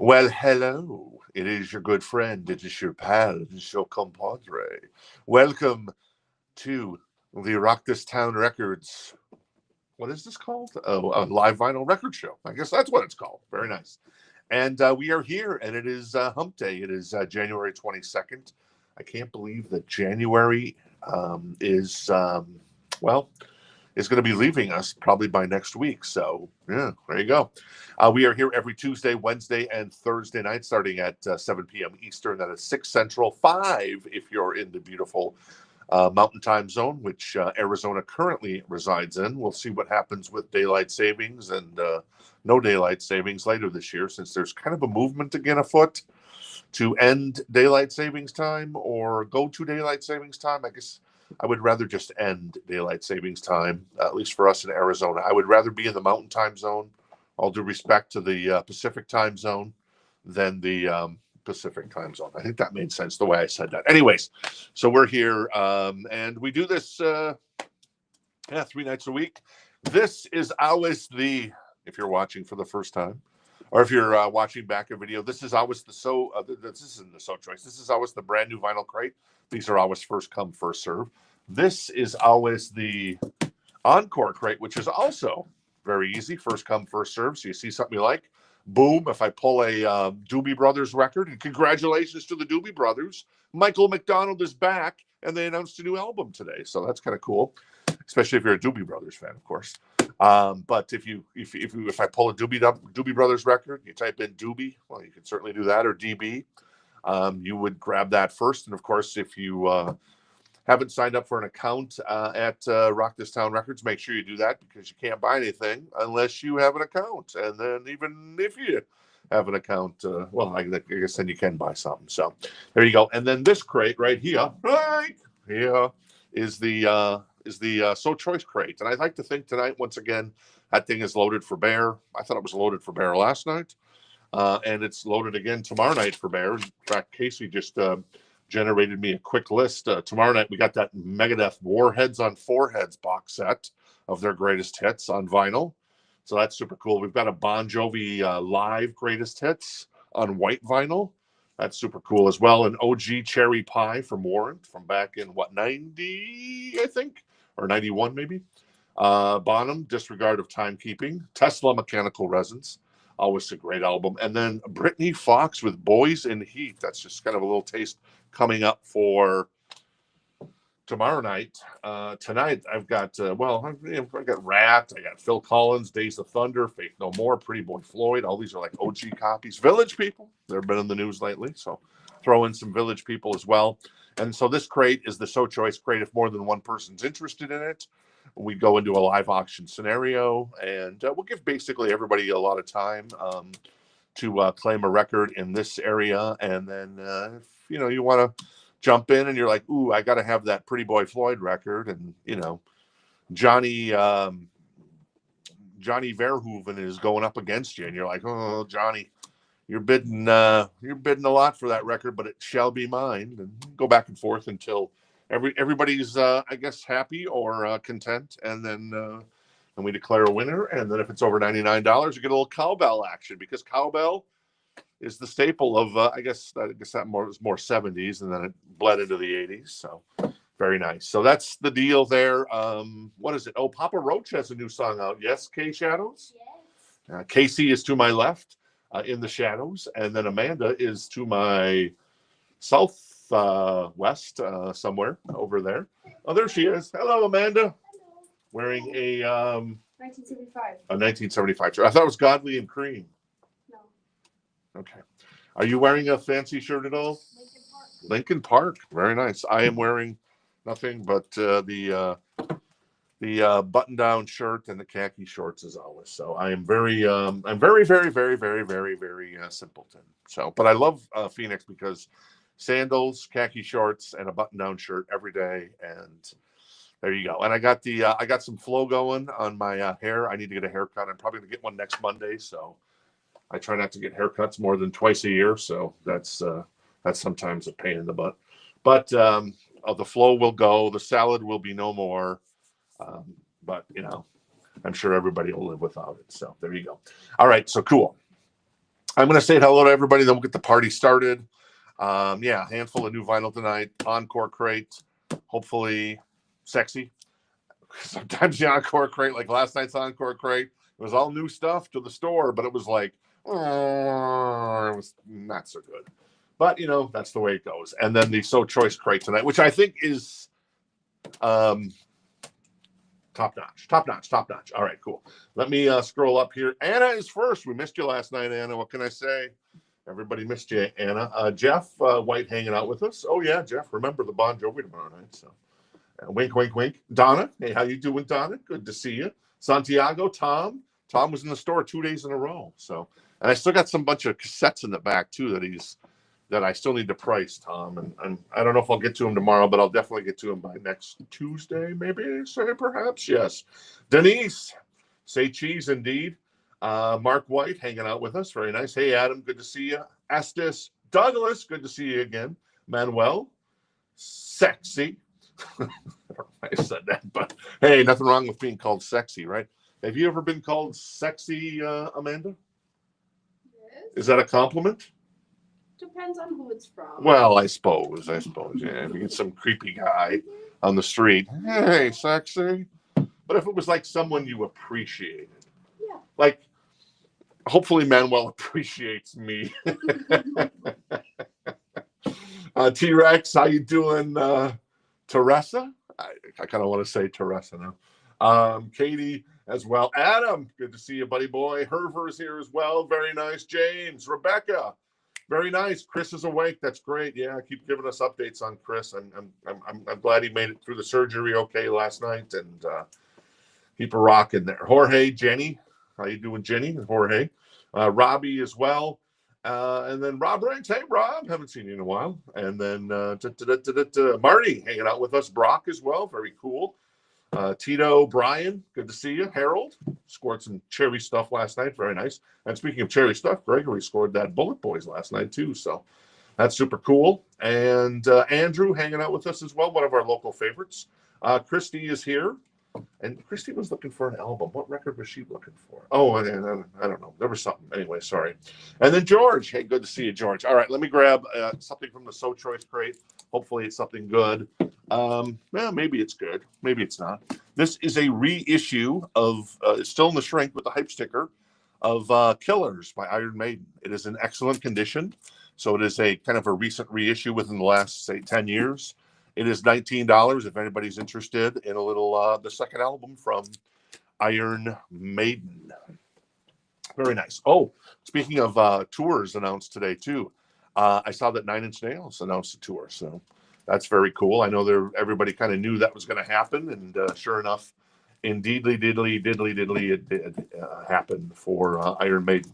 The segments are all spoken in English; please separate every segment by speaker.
Speaker 1: Well, hello. It is your good friend. It is your pal. It is your compadre. Welcome to the Rock This Town Records. What is this called? Oh, a live vinyl record show. I guess that's what it's called. Very nice. And we are here, and it is Hump Day. It is January 22nd. I can't believe that January well, is going to be leaving us probably by next week. So, yeah, there you go. We are here every Tuesday, Wednesday, and Thursday night, starting at 7 p.m. Eastern. That is 6 Central, 5 if you're in the beautiful Mountain Time Zone, which Arizona currently resides in. We'll see what happens with daylight savings and no daylight savings later this year, since there's kind of a movement again afoot to end daylight savings time or go to daylight savings time. I guess I would rather just end daylight savings time, at least for us in Arizona. I would rather be in the Mountain Time Zone, all due respect to the Pacific Time Zone, than the Pacific Time Zone. I think that made sense the way I said that. Anyways, so we're here, and we do this 3 nights a week. This is always if you're watching for the first time, or if you're watching back a video, this is always this isn't the So Choice. This is always the brand new vinyl crate. These are always first come, first serve. This is always the Encore crate, which is also very easy. First come, first serve. So you see something you like, boom. If I pull a Doobie Brothers record, and congratulations to the Doobie Brothers, Michael McDonald is back, and they announced a new album today. So that's kind of cool, especially if you're a Doobie Brothers fan, of course. But if I pull a Doobie Brothers record, you type in Doobie, well, you can certainly do that, or DB. You would grab that first, and of course, if you haven't signed up for an account at Rock This Town Records, make sure you do that, because you can't buy anything unless you have an account. And then even if you have an account, I guess then you can buy something. So there you go. And then this crate right here, is the So Choice crate. And I'd like to think tonight, once again, that thing is loaded for bear. I thought it was loaded for bear last night. And it's loaded again tomorrow night for bear. In fact, Casey just generated me a quick list. Tomorrow night, we got that Megadeth Warheads on Foreheads box set of their greatest hits on vinyl. So that's super cool. We've got a Bon Jovi live greatest hits on white vinyl. That's super cool as well. An OG Cherry Pie from Warrant from back in, 90, I think, or 91 maybe. Bonham, Disregard of Timekeeping. Tesla, Mechanical Resonance. Always a great album. And then Brittany Fox with Boys in Heat. That's just kind of a little taste coming up for tomorrow night. Tonight, I've got, I've got Ratt, I got Phil Collins, Days of Thunder, Faith No More, Pretty Boy Floyd. All these are like OG copies. Village People, they've been in the news lately, so throw in some Village People as well. And so this crate is the So Choice crate. If more than one person's interested in it, we go into a live auction scenario, and we'll give basically everybody a lot of time to claim a record in this area. And then if you want to jump in and you're like, ooh, I got to have that Pretty Boy Floyd record, and Johnny Verhoeven is going up against you, and you're like, oh, Johnny, you're bidding a lot for that record, but it shall be mine. And go back and forth until everybody's I guess happy or content, and then we declare a winner. And then if it's over $99, you get a little cowbell action, because cowbell is the staple of I guess that was more 70s, and then it bled into the 80s. So very nice. So that's the deal there. What is it? Oh, Papa Roach has a new song out. Yes, K Shadows. Yes. Casey is to my left in the shadows, and then Amanda is to my south west, somewhere over there. Oh, there she is. Hello, Amanda.
Speaker 2: Hello.
Speaker 1: Wearing a
Speaker 2: 1975.
Speaker 1: A 1975 shirt. I thought it was Godly and Cream.
Speaker 2: No.
Speaker 1: Okay. Are you wearing a fancy shirt at all? Lincoln Park. Very nice. I am wearing nothing but the button-down shirt and the khaki shorts as always. So I'm very, very, very, very, very, very, very simpleton. So, but I love Phoenix, because sandals, khaki shorts, and a button-down shirt every day, and there you go. And I got some flow going on my hair. I need to get a haircut. I'm probably gonna get one next Monday. So I try not to get haircuts more than twice a year. So that's sometimes a pain in the butt. But the flow will go. The salad will be no more. But I'm sure everybody will live without it. So there you go. All right. So cool. I'm going to say hello to everybody. Then we'll get the party started. Yeah, handful of new vinyl tonight. Encore crate. Hopefully sexy. Sometimes the encore crate, like last night's encore crate, it was all new stuff to the store, but it was like, oh, it was not so good. But, you know, that's the way it goes. And then the So Choice crate tonight, which I think is top notch. All right, cool. Let me scroll up here. Anna is first. We missed you last night, Anna. What can I say? Everybody missed you, Anna. Jeff White hanging out with us. Oh, yeah, Jeff. Remember the Bon Jovi tomorrow night. So wink, wink, wink. Donna. Hey, how you doing, Donna? Good to see you. Santiago, Tom. Tom was in the store 2 days in a row. So, and I still got some bunch of cassettes in the back, too, that I still need to price, Tom. And I don't know if I'll get to him tomorrow, but I'll definitely get to him by next Tuesday, maybe, say perhaps. Yes. Denise, say cheese indeed. Mark White hanging out with us. Very nice. Hey, Adam, good to see you. Estes Douglas, good to see you again. Manuel, sexy. I said that, but hey, nothing wrong with being called sexy, right? Have you ever been called sexy, Amanda?
Speaker 2: Yes.
Speaker 1: Is that a compliment?
Speaker 2: Depends on who it's from.
Speaker 1: Well, I suppose, yeah. If you get some creepy guy on the street, hey, sexy. But if it was like someone you appreciated,
Speaker 2: yeah.
Speaker 1: Like, hopefully Manuel appreciates me. T-Rex, how you doing? Teresa? I kind of want to say Teresa now. Katie as well. Adam, good to see you, buddy boy. Herver's here as well. Very nice. James, Rebecca. Very nice. Chris is awake. That's great. Yeah, keep giving us updates on Chris. I'm glad he made it through the surgery okay last night, and keep a rocking there. Jorge, Jenny, how you doing, Jenny and Jorge? Robbie as well, and then Rob Ranks. Hey, Rob, haven't seen you in a while. And then Marty hanging out with us. Brock as well. Very cool. Tito, Brian, good to see you. Harold scored some cherry stuff last night. Very nice. And speaking of cherry stuff, Gregory scored that Bullet Boys last night too. So that's super cool. And Andrew hanging out with us as well, one of our local favorites. Christy is here. And Christy was looking for an album. What record was she looking for? Oh, I don't know. There was something. Anyway, sorry. And then George. Hey, good to see you, George. All right, let me grab something from the So Choice crate. Hopefully it's something good. Well, maybe it's good. Maybe it's not. This is a reissue of, it's still in the shrink with the hype sticker, of Killers by Iron Maiden. It is in excellent condition. So it is a kind of a recent reissue within the last, say, 10 years. It is $19 if anybody's interested in a little, the second album from Iron Maiden. Very nice. Oh, speaking of tours announced today, too, I saw that Nine Inch Nails announced a tour. So that's very cool. I know everybody kind of knew that was going to happen. And sure enough, indeedly, diddly, it did happen for Iron Maiden.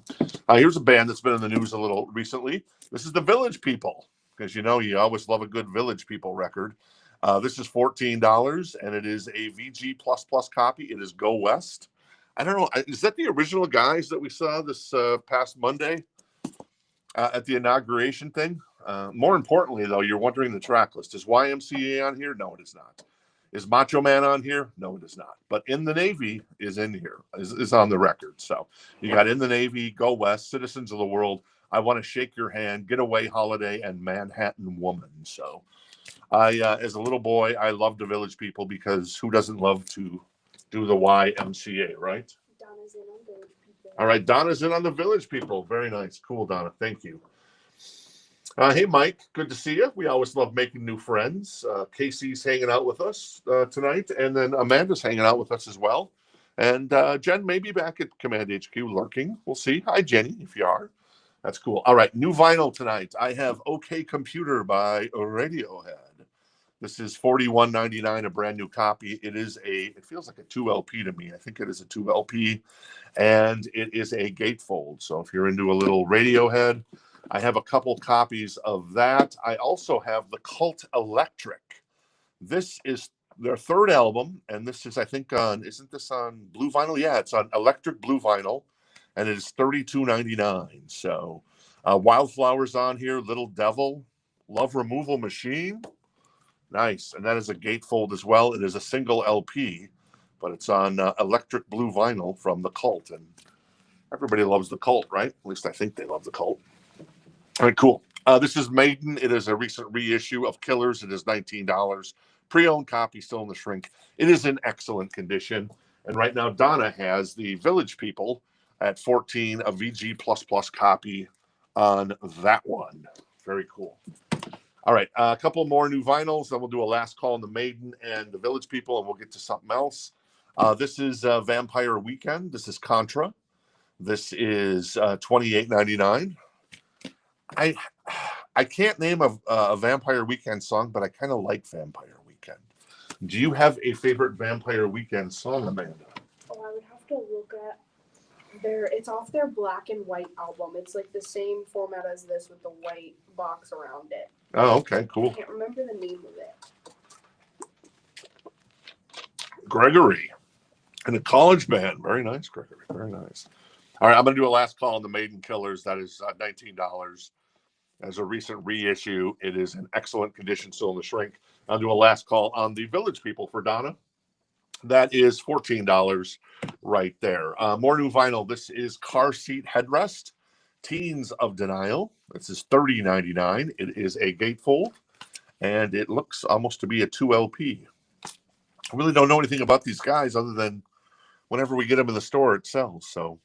Speaker 1: Here's a band that's been in the news a little recently. This is the Village People. Because you know you always love a good Village People record. This is $14, and it is a VG++ copy. It is Go West. I don't know. Is that the original guys that we saw this past Monday at the inauguration thing? More importantly, though, you're wondering the track list. Is YMCA on here? No, it is not. Is Macho Man on here? No, it is not. But In the Navy is in here, is on the record. So you got In the Navy, Go West, Citizens of the World, I Want to Shake Your Hand, Getaway Holiday, and Manhattan Woman. So as a little boy, I loved the Village People because who doesn't love to do the YMCA, right?
Speaker 2: Donna's in on Village People.
Speaker 1: All right, Donna's in on the Village People. Very nice. Cool, Donna. Thank you. Hey, Mike. Good to see you. We always love making new friends. Casey's hanging out with us tonight, and then Amanda's hanging out with us as well. And Jen may be back at Command HQ lurking. We'll see. Hi, Jenny, if you are. That's cool. All right, new vinyl tonight. I have OK Computer by Radiohead. This is $41.99, a brand new copy. It feels like a 2LP to me. I think it is a 2LP, and it is a gatefold. So if you're into a little Radiohead, I have a couple copies of that. I also have the Cult Electric. This is their third album, and this is, I think, isn't this on blue vinyl? Yeah, it's on electric blue vinyl. And it is $32.99. So Wildflowers on here, Little Devil, Love Removal Machine. Nice. And that is a gatefold as well. It is a single LP, but it's on electric blue vinyl from The Cult. And Everybody loves the Cult, right? At least I think they love the Cult. All right, cool. This is Maiden. It is a recent reissue of Killers. It is $19. Pre-owned copy, still in the shrink. It is in excellent condition. And right now, Donna has the Village People at 14, a VG++ copy on that one. Very cool. All right, a couple more new vinyls. Then we'll do a last call on the Maiden and the Village People, and we'll get to something else. This is Vampire Weekend. This is Contra. This is $28.99. I can't name a Vampire Weekend song, but I kind of like Vampire Weekend. Do you have a favorite Vampire Weekend song, Amanda?
Speaker 2: Oh, I would have to look at it's off their black and white album. It's like the same format as this with the white box around it.
Speaker 1: Oh, okay, cool.
Speaker 2: I can't remember the name of it.
Speaker 1: Gregory. And a college band. Very nice, Gregory. Very nice. All right, I'm going to do a last call on the Maiden Killers. That is $19. As a recent reissue, it is in excellent condition, still in the shrink. I'll do a last call on the Village People for Donna. That is $14 right there. More new vinyl. This is Car Seat Headrest, Teens of Denial. This is $30.99. It is a gatefold, and it looks almost to be a 2LP. I really don't know anything about these guys other than whenever we get them in the store, it sells. So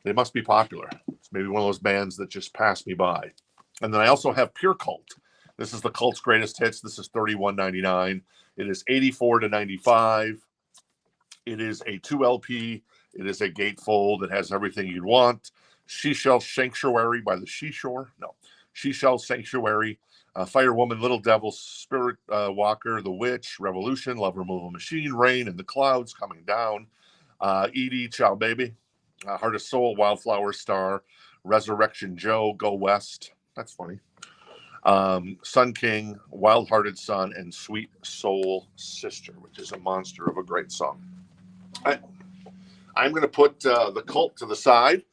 Speaker 1: they must be popular. It's maybe one of those bands that just passed me by. And then I also have Pure Cult. This is the Cult's greatest hits. This is $31.99. It is $84.95. It is a 2LP. It is a gatefold. It has everything you'd want. She Shell Sanctuary by the Seashore. No. She Shell Sanctuary. Firewoman, Little Devil, Spirit Walker, The Witch, Revolution, Love Removal Machine, Rain in the Clouds, Coming Down. Edie, Ciao Baby. Heart of Soul, Wildflower Star. Resurrection Joe, Go West. That's funny. Sun King, Wild Hearted Son, and Sweet Soul Sister, which is a monster of a great song. I'm going to put the Cult to the side.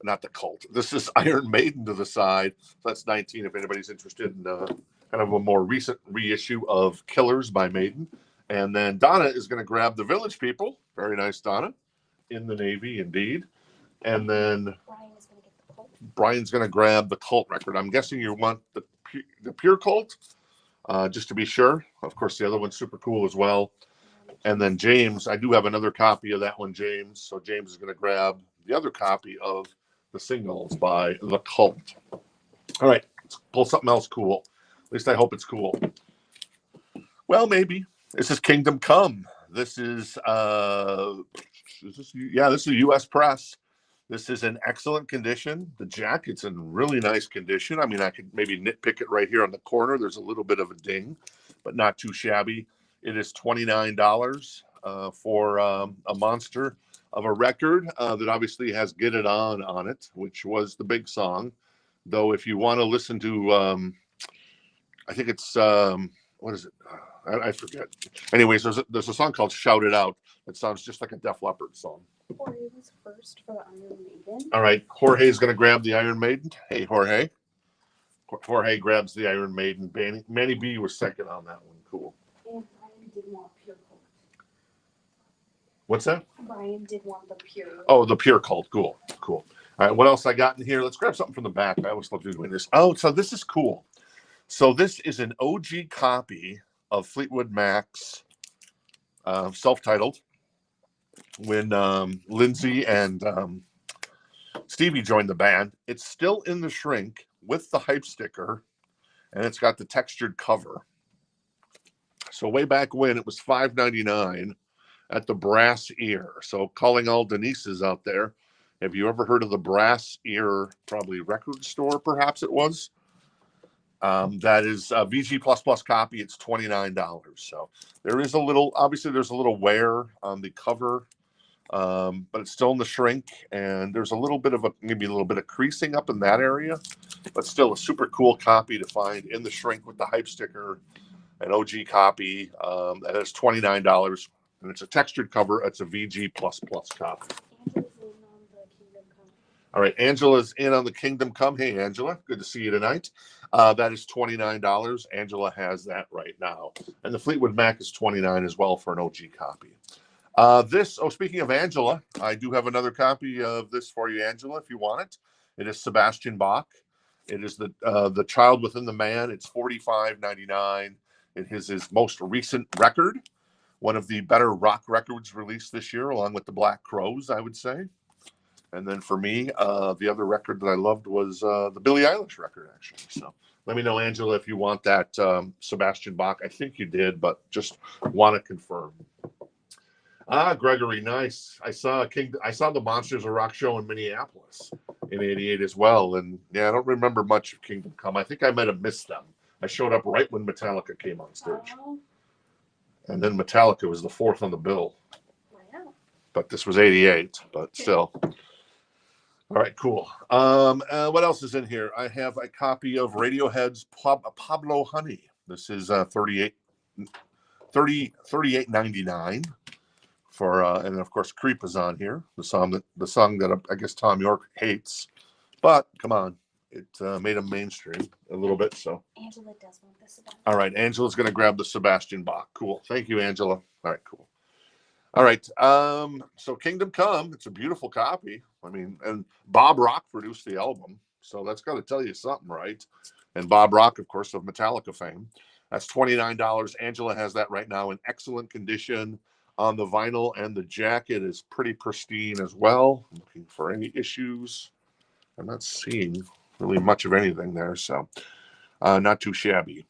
Speaker 1: Not the Cult. This is Iron Maiden to the side. That's 19 if anybody's interested in kind of a more recent reissue of Killers by Maiden. And then Donna is going to grab the Village People. Very nice, Donna. In the Navy, indeed. And then Brian's going to grab the Cult record. I'm guessing you want the Pure Cult, just to be sure. Of course, the other one's super cool as well. And then James, I do have another copy of that one, James. So James is going to grab the other copy of the singles by the Cult. All right, let's pull something else cool. At least I hope it's cool. Well, maybe. This is Kingdom Come. This is this is a U.S. press. This is in excellent condition. The jacket's in really nice condition. I mean, I could maybe nitpick it right here on the corner. There's a little bit of a ding, but not too shabby. It is $29 for a monster of a record that obviously has Get It On it, which was the big song. Though if you want to listen to, I think it's, what is it? I forget. Anyways, there's a song called Shout It Out. It sounds just like a Def Leppard song.
Speaker 2: Jorge was first for the Iron Maiden.
Speaker 1: All right, Jorge's going to grab the Iron Maiden. Hey, Jorge. Jorge grabs the Iron Maiden. Manny B was second on that one. Cool.
Speaker 2: And Brian did want Pure Cult.
Speaker 1: What's that?
Speaker 2: Brian did want the Pure.
Speaker 1: Oh, the Pure Cult. Cool. All right, what else I got in here? Let's grab something from the back. I always love doing this. Oh, so this is cool. So this is an OG copy of Fleetwood Mac's self-titled when Lindsay and Stevie joined the band. It's still in the shrink with the hype sticker, and it's got the textured cover. So way back when, it was $5.99 at the Brass Ear. So calling all Denises out there, have you ever heard of the Brass Ear, probably record store, perhaps it was? That is a VG++ copy. It's $29. So there is obviously there's a little wear on the cover, but it's still in the shrink, and there's maybe a little bit of creasing up in that area, but still a super cool copy to find in the shrink with the hype sticker, an OG copy. That is $29, and it's a textured cover. It's a VG++ copy. All right, Angela's in on the Kingdom Come. Hey, Angela, good to see you tonight. That is $29. Angela has that right now. And the Fleetwood Mac is $29 as well for an OG copy. Speaking of Angela, I do have another copy of this for you, Angela, if you want it. It is Sebastian Bach. It is the Child Within the Man. It's $45.99. It is his most recent record, one of the better rock records released this year, along with the Black Crowes, I would say. And then for me, the other record that I loved was the Billie Eilish record, actually. So let me know, Angela, if you want that Sebastian Bach. I think you did, but just want to confirm. Gregory, nice. I saw the Monsters of Rock show in Minneapolis in '88 as well, and yeah, I don't remember much of Kingdom Come. I think I might have missed them. I showed up right when Metallica came on stage, and then Metallica was the fourth on the bill. Wow. But this was '88, but still. All right, cool. What else is in here? I have a copy of Radiohead's Pablo Honey. This is $38.99. For and of course Creep is on here, the song that I guess Tom York hates, but come on, it made him mainstream a little bit. So
Speaker 3: Angela does want this.
Speaker 1: All right, Angela's going to grab the Sebastian Bach. Cool, thank you, Angela. All right, cool. All right, so Kingdom Come, it's a beautiful copy. I mean, and Bob Rock produced the album, so that's got to tell you something, right? And Bob Rock, of course, of Metallica fame. That's $29. Angela has that right now in excellent condition on the vinyl, and the jacket is pretty pristine as well. I'm looking for any issues. I'm not seeing really much of anything there, so not too shabby.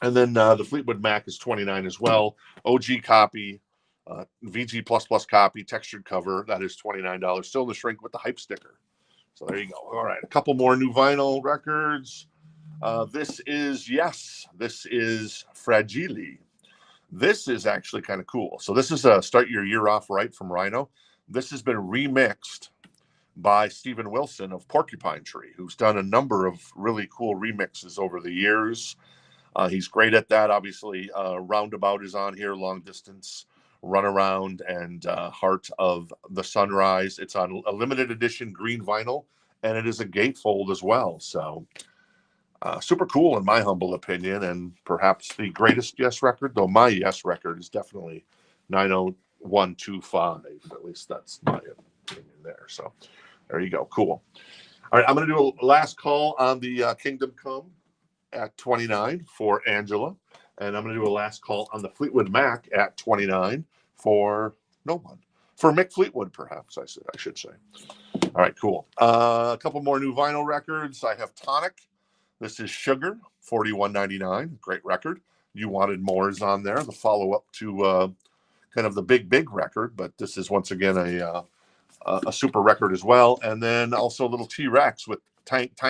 Speaker 1: And then the Fleetwood Mac is $29 as well. OG copy, VG++ copy, textured cover. That is $29. Still in the shrink with the hype sticker. So there you go. All right, a couple more new vinyl records. This is Fragile. This is actually kind of cool. So this is Start Your Year Off Right from Rhino. This has been remixed by Steven Wilson of Porcupine Tree, who's done a number of really cool remixes over the years. He's great at that. Obviously, Roundabout is on here, Long Distance, Runaround, and Heart of the Sunrise. It's on a limited edition green vinyl, and it is a gatefold as well. So super cool in my humble opinion, and perhaps the greatest Yes record, though my Yes record is definitely 90125. At least that's my opinion there. So there you go. Cool. All right, I'm going to do a last call on the Kingdom Come at 29 for Angela, and I'm going to do a last call on the Fleetwood Mac at 29 for no one. For Mick Fleetwood, perhaps I should say. All right, cool. A couple more new vinyl records. I have Tonic. This is Sugar, $41.99. Great record. You Wanted More is on there. The follow-up to kind of the big record, but this is once again a super record as well. And then also Little T-Rex with Tanks.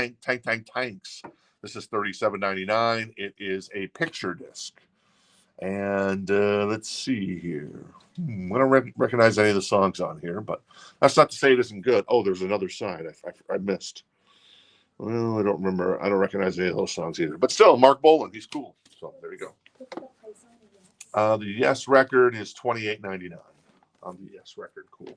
Speaker 1: This is $37.99. It is a picture disc. And let's see here. I don't recognize any of the songs on here, but that's not to say it isn't good. Oh, there's another side I missed. Well, I don't remember. I don't recognize any of those songs either. But still, Mark Bolan, he's cool. So there you go. The Yes record is $28.99 on the Yes record. Cool.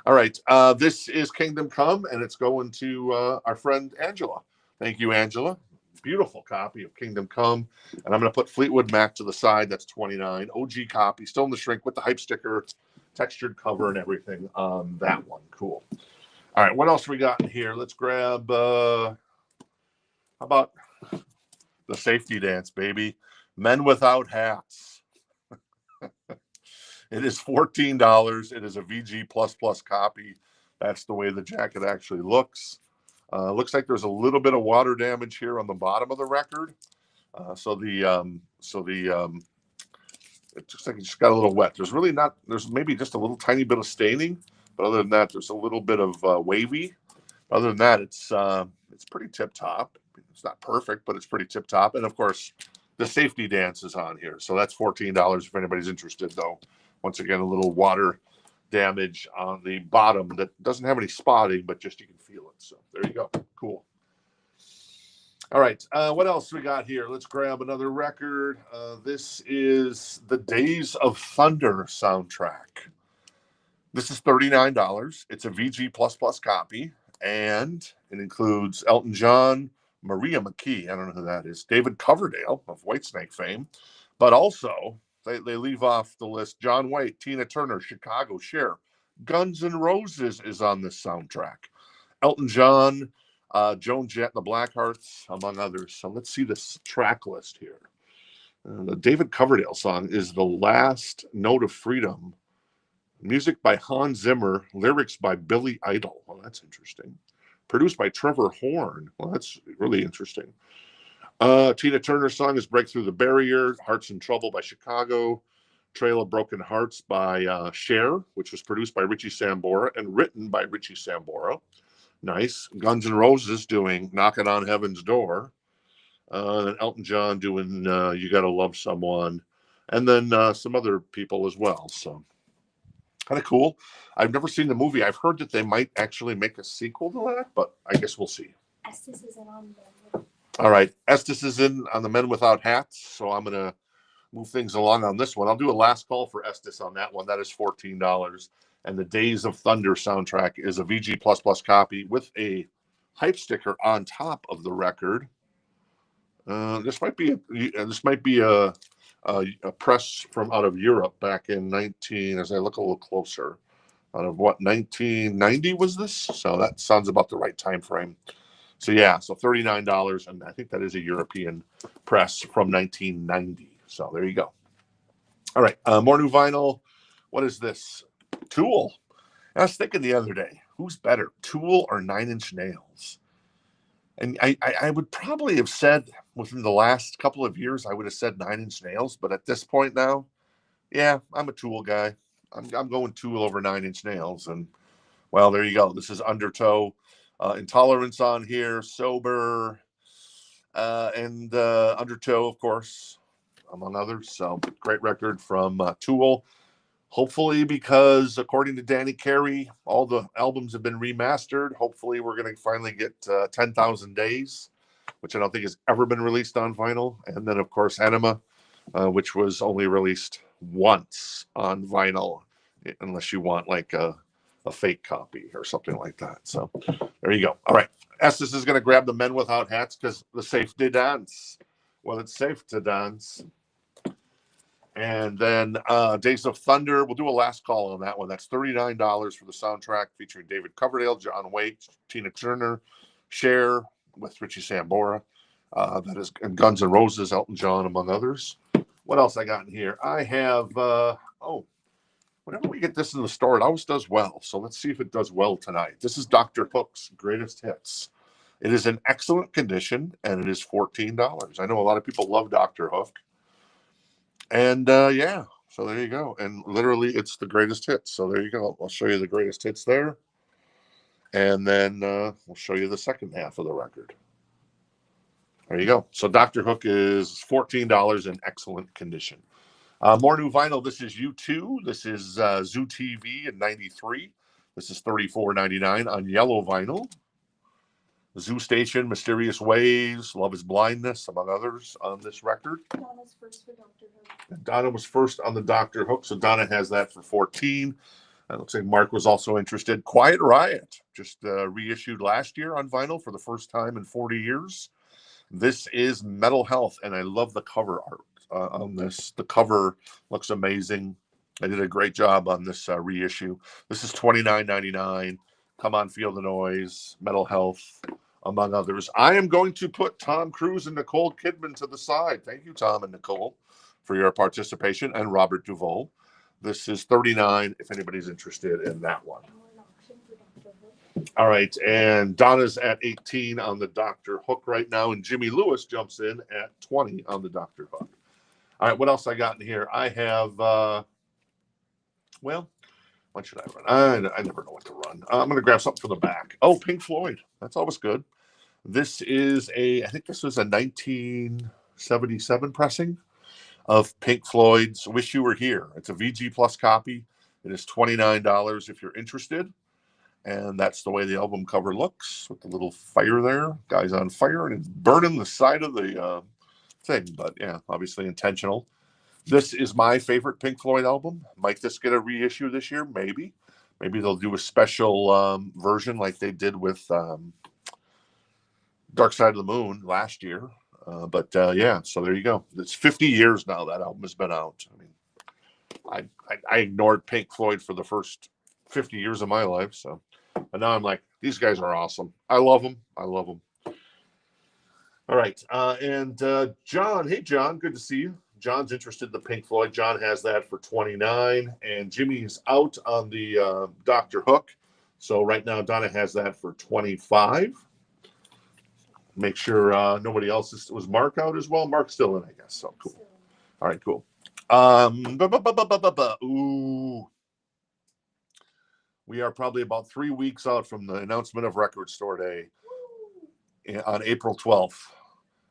Speaker 1: All right. This is Kingdom Come, and it's going to our friend Angela. Thank you, Angela. Beautiful copy of Kingdom Come. And I'm going to put Fleetwood Mac to the side. That's $29. OG copy. Still in the shrink with the hype sticker, textured cover, and everything on that one. Cool. All right, what else we got in here? Let's grab, how about the Safety Dance, baby? Men Without Hats. It is $14. It is a VG++ copy. That's the way the jacket actually looks. Looks like there's a little bit of water damage here on the bottom of the record. So the it looks like it just got a little wet. There's maybe just a little tiny bit of staining. But other than that, there's a little bit of wavy. Other than that, it's pretty tip-top. It's not perfect, but it's pretty tip-top. And, of course, the Safety Dance is on here. So that's $14 if anybody's interested, though. Once again, a little water damage on the bottom that doesn't have any spotting, but just you can feel it. So there you go. Cool. All right. What else we got here? Let's grab another record. This is the Days of Thunder soundtrack. This is $39. It's a VG++ copy, and it includes Elton John, Maria McKee, I don't know who that is, David Coverdale of Whitesnake fame, but also they leave off the list. John Waite, Tina Turner, Chicago, Cher. Guns N' Roses is on this soundtrack. Elton John, Joan Jett and the Blackhearts, among others. So let's see this track list here. The David Coverdale song is The Last Note of Freedom. Music by Hans Zimmer. Lyrics by Billy Idol. Well, that's interesting. Produced by Trevor Horn. Well, that's really interesting. Tina Turner's song is Break Through the Barrier. Hearts in Trouble by Chicago. Trail of Broken Hearts by Cher, which was produced by Richie Sambora and written by Richie Sambora. Nice. Guns N' Roses doing Knocking on Heaven's Door. And Elton John doing You Gotta Love Someone. And then some other people as well. So kind of cool. I've never seen the movie. I've heard that they might actually make a sequel to that, but I guess we'll see.
Speaker 3: Estes is in on the...
Speaker 1: All right. Estes is in on the Men Without Hats. So I'm going to move things along on this one. I'll do a last call for Estes on that one. That is $14. And the Days of Thunder soundtrack is a VG++ copy with a hype sticker on top of the record. This might be a press from out of Europe back in as I look a little closer, out of what, 1990 was this? So that sounds about the right time frame. So yeah, so $39, and I think that is a European press from 1990. So there you go. All right, more new vinyl. What is this? Tool. I was thinking the other day, who's better, Tool or Nine Inch Nails? And I would probably have said within the last couple of years, I would have said Nine Inch Nails. But at this point now, yeah, I'm a Tool guy. I'm going Tool over Nine Inch Nails. And, well, there you go. This is Undertow. Intolerance on here, Sober, and Undertow, of course, among others. So great record from Tool. Hopefully, because according to Danny Carey, all the albums have been remastered. Hopefully, we're going to finally get 10,000 Days, which I don't think has ever been released on vinyl. And then, of course, Enema, which was only released once on vinyl, unless you want like a fake copy or something like that. So there you go. All right. Estes is going to grab the Men Without Hats because the safe to dance. Well, it's safe to dance. And then Days of Thunder, we'll do a last call on that one. That's $39 for the soundtrack featuring David Coverdale, John Waite, Tina Turner, Cher with Richie Sambora. That is and Guns N' Roses, Elton John, among others. What else I got in here? I have, whenever we get this in the store, it always does well. So let's see if it does well tonight. This is Dr. Hook's Greatest Hits. It is in excellent condition, and it is $14. I know a lot of people love Dr. Hook. And yeah, so there you go. And literally, it's the greatest hits. So there you go. I'll show you the greatest hits there. And then we'll show you the second half of the record. There you go. So Dr. Hook is $14 in excellent condition. More new vinyl. This is U2. This is Zoo TV in 93. This is $34.99 on yellow vinyl. Zoo Station, Mysterious Ways, Love is Blindness, among others on this record.
Speaker 3: Donna's first for Dr. Hook.
Speaker 1: And Donna was first on the Dr. Hook, so Donna has that for 14. It looks like Mark was also interested. Quiet Riot, just reissued last year on vinyl for the first time in 40 years. This is Metal Health, and I love the cover art on this. The cover looks amazing. I did a great job on this reissue. This is $29.99. Come On, Feel the Noise, Metal Health, among others. I am going to put Tom Cruise and Nicole Kidman to the side. Thank you, Tom and Nicole, for your participation, and Robert Duvall. This is $39 if anybody's interested in that one. All right, and Donna's at 18 on the Dr. Hook right now, and Jimmy Lewis jumps in at 20 on the Dr. Hook. All right, what else I got in here? I have, well, what should I run? I never know what to run. I'm going to grab something from the back. Oh, Pink Floyd. That's always good. This is I think this was a 1977 pressing of Pink Floyd's Wish You Were Here. It's a VG Plus copy. It is $29 if you're interested. And that's the way the album cover looks with the little fire there. Guy's on fire and it's burning the side of the thing. But yeah, obviously intentional. This is my favorite Pink Floyd album. Might this get a reissue this year? Maybe. Maybe they'll do a special version like they did with Dark Side of the Moon last year. But yeah, so there you go. It's 50 years now that album has been out. I mean, I ignored Pink Floyd for the first 50 years of my life. So, but now I'm like, these guys are awesome. I love them. I love them. All right. And John, hey, John, good to see you. John's interested in the Pink Floyd. John has that for 29, and Jimmy's out on the Dr. Hook. So right now, Donna has that for 25. Make sure nobody else was Mark out as well. Mark's still in, I guess. So cool. All right, cool. Ooh. We are probably about 3 weeks out from the announcement of Record Store Day on April 12th.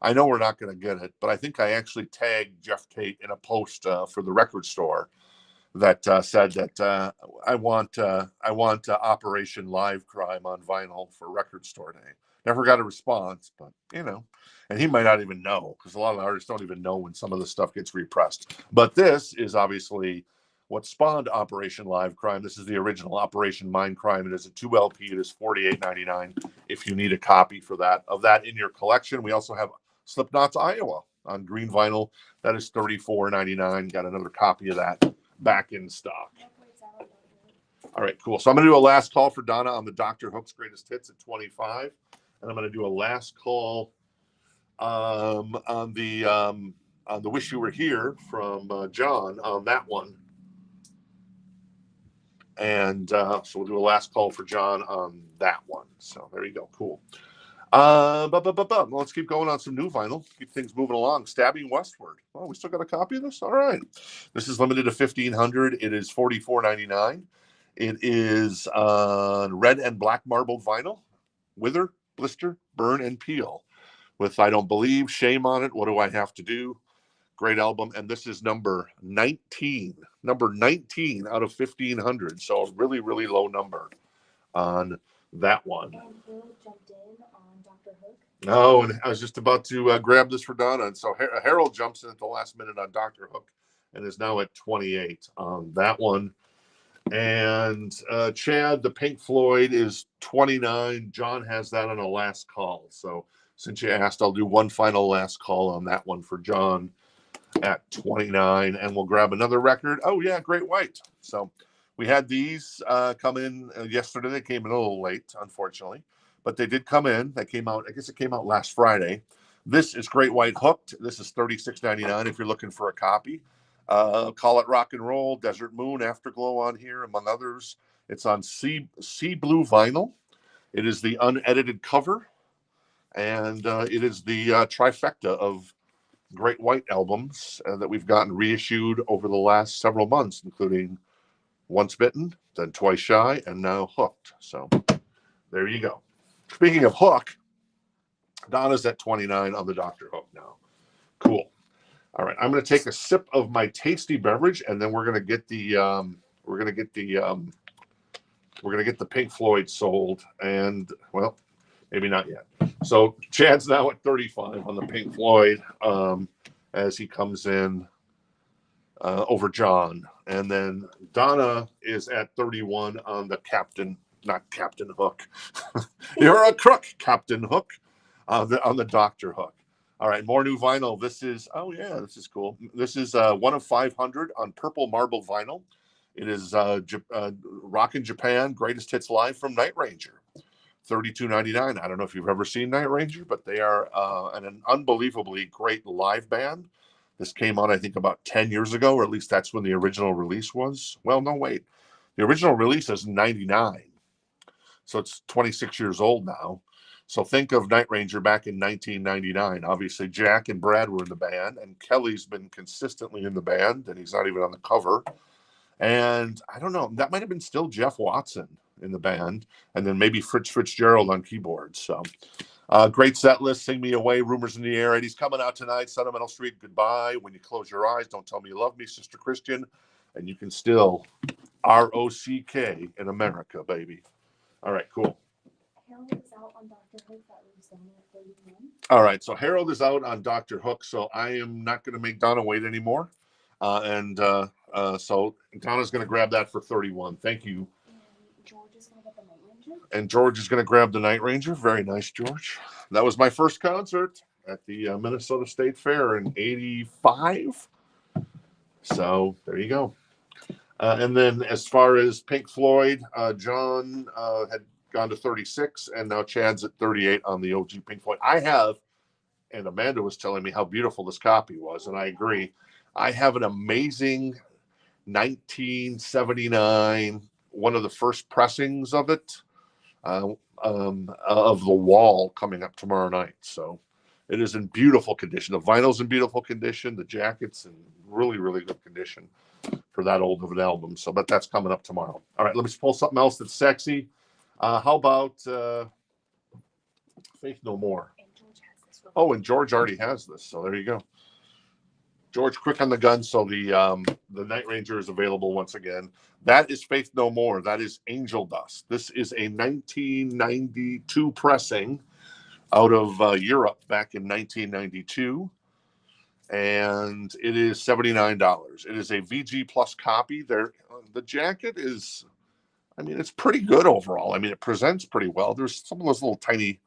Speaker 1: I know we're not going to get it, but I think I actually tagged Jeff Tate in a post for the record store that said that I want Operation Live Crime on vinyl for Record Store Day. Never got a response, but you know, and he might not even know because a lot of artists don't even know when some of the stuff gets repressed. But this is obviously what spawned Operation Live Crime. This is the original Operation Mind Crime. It is a 2 LP. It is $48.99 if you need a copy for that in your collection. We also have Slipknot's Iowa on green vinyl. That is $34.99. Got another copy of that back in stock. All right, cool. So I'm going to do a last call for Donna on the Dr. Hook's Greatest Hits at 25. And I'm going to do a last call on the Wish You Were Here from John on that one. And so we'll do a last call for John on that one. So there you go. Cool. Let's keep going on some new vinyl. Keep things moving along. Stabbing Westward. Oh, we still got a copy of this? All right. This is limited to 1,500. It is $44.99. It is red and black marbled vinyl. Wither, blister, burn, and peel. With I Don't Believe, Shame on It, What Do I Have to Do? Great album. And this is number 19. Number 19 out of 1,500. So a really, really low number on that one.
Speaker 3: And Will jumped in on Dr. Hook.
Speaker 1: Oh, and I was just about to grab this for Donna. And so Harold jumps in at the last minute on Dr. Hook and is now at 28 on that one. And Chad, the Pink Floyd is 29. John has that on a last call. So since you asked, I'll do one final last call on that one for John at 29. And we'll grab another record. Oh, yeah, Great White. So we had these come in yesterday. They came in a little late, unfortunately. But they did come in. They came out, I guess it came out last Friday. This is Great White Hooked. This is $36.99 if you're looking for a copy. Call It Rock and Roll, Desert Moon, Afterglow on here, among others. It's on sea blue vinyl. It is the unedited cover, and it is the trifecta of Great White albums that we've gotten reissued over the last several months, including Once Bitten, then Twice Shy, and now Hooked. So there you go. Speaking of Hook, Donna's at 29 on the Dr. Hook now. Cool. All right, I'm going to take a sip of my tasty beverage, and then we're going to get the Pink Floyd sold, and well, maybe not yet. So Chad's now at 35 on the Pink Floyd as he comes in over John, and then Donna is at 31 on the not Captain Hook. You're a crook, Captain Hook, on the Dr. Hook. All right, more new vinyl. This is, oh yeah, this is cool. This is 1 of 500 on purple marble vinyl. It is Rockin' Japan, Greatest Hits Live from Night Ranger. $32.99. I don't know if you've ever seen Night Ranger, but they are an unbelievably great live band. This came out, I think, about 10 years ago, or at least that's when the original release was. Well, no, wait. The original release is 99. So it's 26 years old now. So think of Night Ranger back in 1999. Obviously, Jack and Brad were in the band, and Kelly's been consistently in the band, and he's not even on the cover. And I don't know, that might have been still Jeff Watson in the band, and then maybe Fritz Fitzgerald on keyboards. So great set list, Sing Me Away, Rumors in the Air. Eddie's coming out tonight, Sentimental Street, Goodbye, When You Close Your Eyes, Don't Tell Me You Love Me, Sister Christian, and you can still ROCK in America, baby. All right, cool.
Speaker 3: Harold is out on Dr. Hook. That was only at 31.
Speaker 1: All right, so Harold is out on Dr. Hook, so I am not going to make Donna wait anymore. So Donna's going to grab that for 31. Thank you.
Speaker 3: And George is going to get the Night Ranger.
Speaker 1: And George is going to grab the Night Ranger. Very nice, George. That was my first concert at the Minnesota State Fair in '85. So there you go. And then as far as Pink Floyd, John had gone to 36, and now Chad's at 38 on the OG Pink Floyd. I have, and Amanda was telling me how beautiful this copy was, and I agree. I have an amazing 1979, one of the first pressings of it, of the Wall coming up tomorrow night. So it is in beautiful condition. The vinyl's in beautiful condition. The jacket's in really, really good condition for that old of an album. So, but that's coming up tomorrow. All right, let me pull something else that's sexy. How about Faith No More? Oh, and George already has this. So there you go. George, quick on the gun. So the Night Ranger is available once again. That is Faith No More. That is Angel Dust. This is a 1992 pressing out of Europe back in 1992. And it is $79. It is a VG Plus copy. There, the jacket is, I mean, it's pretty good overall. I mean, it presents pretty well. There's some of those little tiny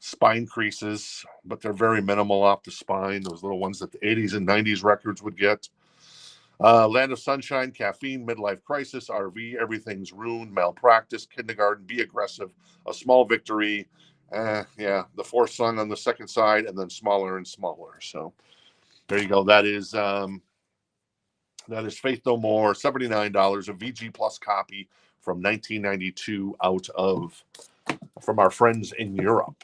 Speaker 1: spine creases, but they're very minimal off the spine. Those little ones that the 80s and 90s records would get. Land of Sunshine, Caffeine, Midlife Crisis, RV, Everything's Ruined, Malpractice, Kindergarten, Be Aggressive, A Small Victory. Yeah, the fourth song on the second side, and then Smaller and Smaller. So there you go. That is Faith No More, $79, a VG Plus copy from 1992 from our friends in Europe.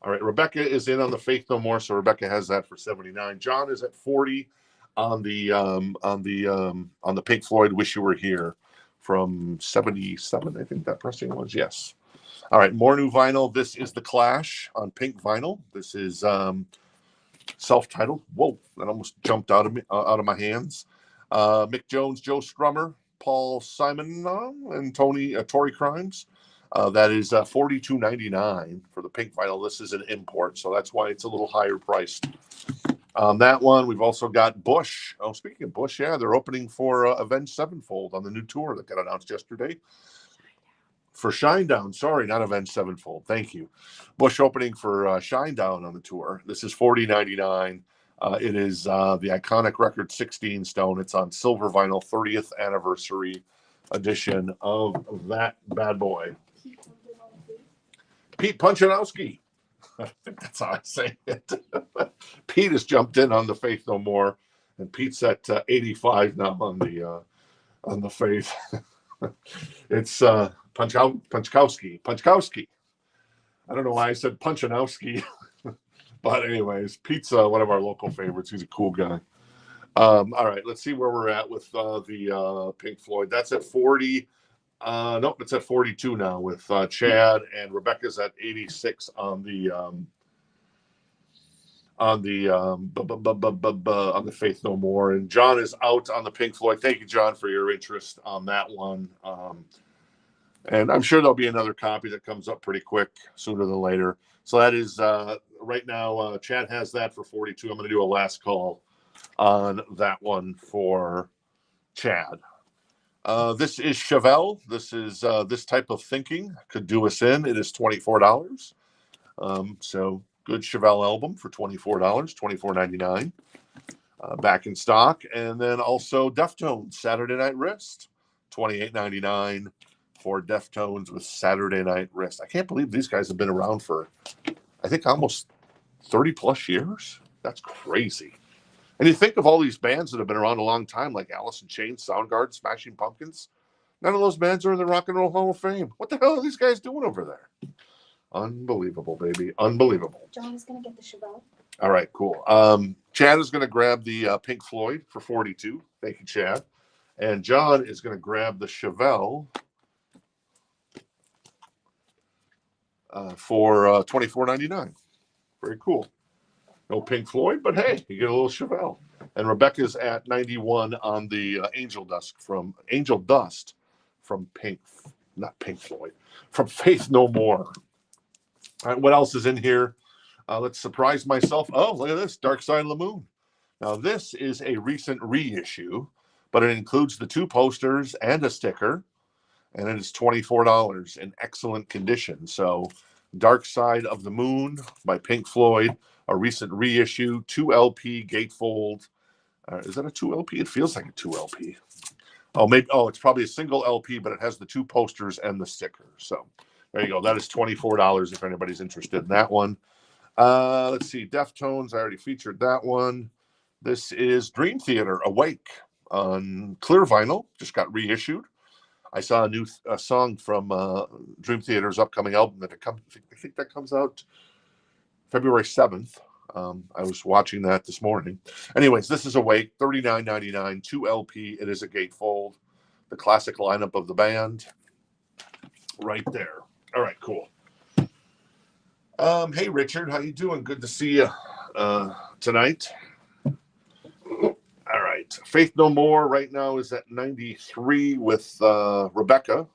Speaker 1: All right, Rebecca is in on the Faith No More, so Rebecca has that for 79. John is at 40 on the Pink Floyd Wish You Were Here from 77. I think that pressing was, yes. All right, more new vinyl. This is The Clash on pink vinyl. This is self-titled. Whoa, that almost jumped out of my hands. Mick Jones, Joe Strummer, Paul Simon, and Tory Crimes. That is $42.99 for the pink vinyl. This is an import, so that's why it's a little higher priced. On that one, we've also got Bush. Oh, speaking of Bush, yeah, they're opening for Avenged Sevenfold on the new tour that got announced yesterday. For Shinedown, sorry, not Avenged Sevenfold. Thank you. Bush opening for Shinedown on the tour. This is $40.99. It is the iconic record 16 Stone. It's on silver vinyl, 30th anniversary edition of that bad boy. Pete Punchinowski. I think that's how I say it. Pete has jumped in on the Faith No More, and Pete's at 85 now on the Faith. It's Punchkowski. I don't know why I said Punchinowski, but anyways, Pete's one of our local favorites. He's a cool guy. All right, let's see where we're at with the Pink Floyd. That's at 40. Nope, it's at 42 now with Chad, and Rebecca's at 86 on the Faith No More, and John is out on the Pink Floyd. Thank you, John, for your interest on that one. And I'm sure there'll be another copy that comes up pretty quick, sooner than later. So that is right now. Chad has that for 42. I'm going to do a last call on that one for Chad. This is Chevelle. This is This Type of Thinking could do us in. It is $24. So good Chevelle album for $24, $24.99. Back in stock. And then also Deftones, Saturday Night Wrist, $28.99 for Deftones with Saturday Night Wrist. I can't believe these guys have been around for, I think, almost 30 plus years. That's crazy. And you think of all these bands that have been around a long time, like Alice in Chains, Soundgarden, Smashing Pumpkins. None of those bands are in the Rock and Roll Hall of Fame. What the hell are these guys doing over there? Unbelievable, baby. Unbelievable.
Speaker 3: John is going to get the Chevelle.
Speaker 1: All right, cool. Chad is going to grab the Pink Floyd for 42. Thank you, Chad. And John is going to grab the Chevelle for $24.99. Very cool. No Pink Floyd, but hey, you get a little Chevelle. And Rebecca's at 91 on the Angel Dust from Pink Floyd, from Faith No More. All right, what else is in here? Let's surprise myself. Oh, look at this, Dark Side of the Moon. Now, this is a recent reissue, but it includes the 2 posters and a sticker, and it is $24 in excellent condition. So, Dark Side of the Moon by Pink Floyd, a recent reissue, 2 LP gatefold, Is that a 2 LP? It feels like a 2 LP. Oh, maybe. Oh, it's probably a single LP, but it has the 2 posters and the sticker. So there you go. That is $24 if anybody's interested in that one. Let's see. Deftones. I already featured that one. This is Dream Theater Awake on clear vinyl. Just got reissued. I saw a new song from Dream Theater's upcoming album that I think that comes out February 7th. I was watching that this morning. Anyways, this is Awake, $39.99, 2 LP. It is a gatefold. The classic lineup of the band right there. All right, cool. Hey, Richard, how you doing? Good to see you tonight. All right. Faith No More right now is at 93 with Rebecca.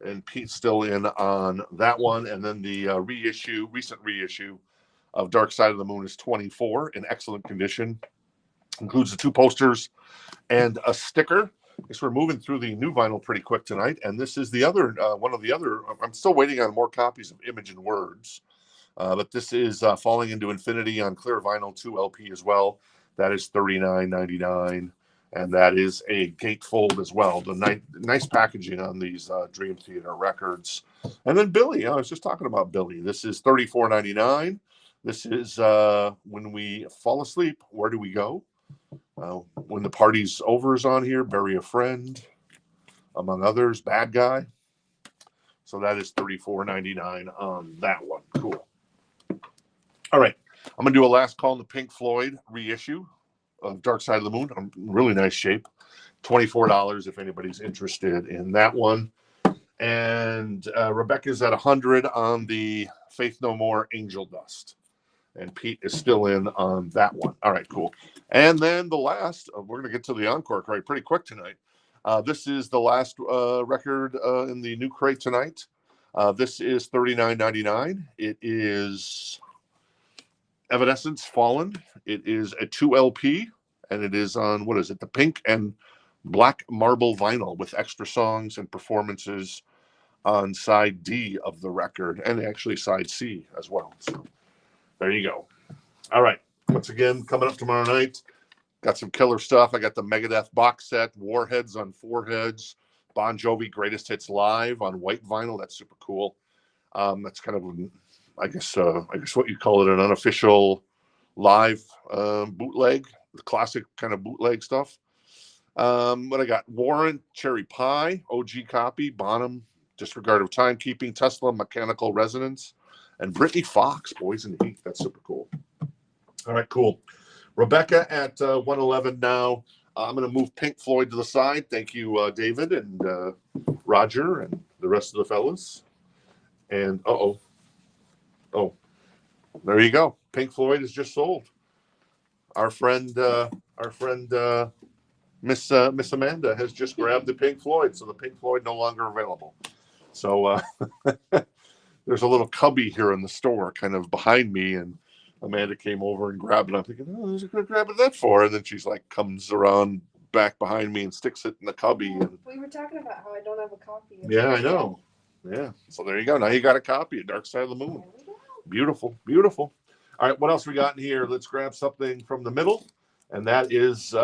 Speaker 1: And Pete's still in on that one. And then the recent reissue of Dark Side of the Moon is 24 in excellent condition. Includes the 2 posters and a sticker. I guess we're moving through the new vinyl pretty quick tonight. And this is the other one of the other. I'm still waiting on more copies of Image and Words. But this is Falling into Infinity on clear vinyl 2 LP as well. That is $39.99. And that is a gatefold as well. The nice packaging on these Dream Theater records. And then Billy. I was just talking about Billy. This is $34.99. This is When We Fall Asleep, Where Do We Go? When the Party's Over is on here. Bury a Friend, among others. Bad Guy. So that is $34.99 on that one. Cool. All right. I'm going to do a last call on the Pink Floyd reissue of Dark Side of the Moon. I'm in really nice shape. $24 if anybody's interested in that one. And Rebecca's at 100 on the Faith No More Angel Dust. And Pete is still in on that one. All right, cool. And then the last, we're going to get to the encore crate pretty quick tonight. This is the last record in the new crate tonight. This is $39.99. It is Evanescence Fallen. It is a 2 LP, and it is on, what is it, the pink and black marble vinyl with extra songs and performances on side D of the record, and actually side C as well. So there you go. All right. Once again, coming up tomorrow night, got some killer stuff. I got the Megadeth box set, Warheads on Foreheads, Bon Jovi Greatest Hits Live on white vinyl. That's super cool. That's kind of, I guess what you call it, an unofficial live bootleg, the classic kind of bootleg stuff. What I got? Warrant, Cherry Pie, OG copy, Bonham, Disregard of Timekeeping, Tesla, Mechanical Resonance, and Brittany Fox, Boys in Heat. That's super cool. All right, cool. Rebecca at 111 now. I'm going to move Pink Floyd to the side. Thank you, David and Roger and the rest of the fellas. And oh, there you go. Pink Floyd is just sold. Our friend Miss Amanda has just grabbed the Pink Floyd, so the Pink Floyd no longer available. So there's a little cubby here in the store, kind of behind me, and Amanda came over and grabbed it. I'm thinking, oh, who's going to grab that for? And then she's like, comes around back behind me and sticks it in the cubby. And
Speaker 2: we were talking about how I don't have a copy.
Speaker 1: Yeah, I know. Yeah. So there you go. Now you got a copy of Dark Side of the Moon. Beautiful, beautiful. All right, what else we got in here? Let's grab something from the middle. And that is,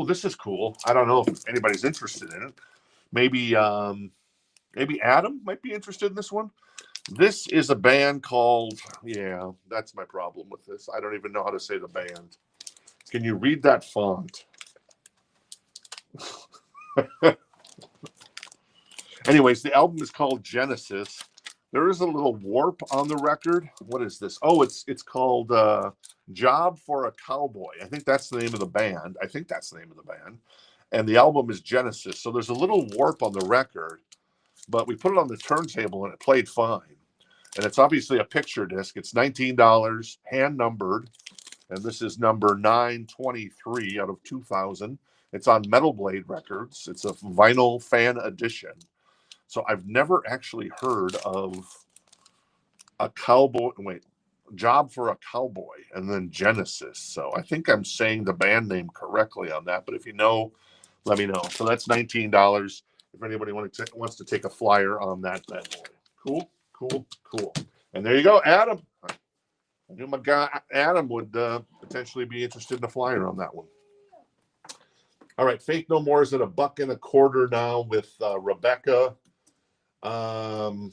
Speaker 1: this is cool. I don't know if anybody's interested in it. Maybe Adam might be interested in this one. This is a band called, that's my problem with this. I don't even know how to say the band. Can you read that font? Anyways, the album is called Genesis. There is a little warp on the record. What is this? Oh, it's called Job for a Cowboy. I think that's the name of the band. And the album is Genesis. So there's a little warp on the record, but we put it on the turntable and it played fine. And it's obviously a picture disc. It's $19, hand numbered. And this is number 923 out of 2000. It's on Metal Blade Records. It's a vinyl fan edition. So I've never actually heard of a cowboy. Wait, Job for a Cowboy and then Genesis. So I think I'm saying the band name correctly on that. But if you know, let me know. So that's $19 if anybody wants to take a flyer on that bad boy. Cool. And there you go, Adam. I knew my guy Adam would potentially be interested in a flyer on that one. All right, Faith No More is at $1.25 now with Rebecca and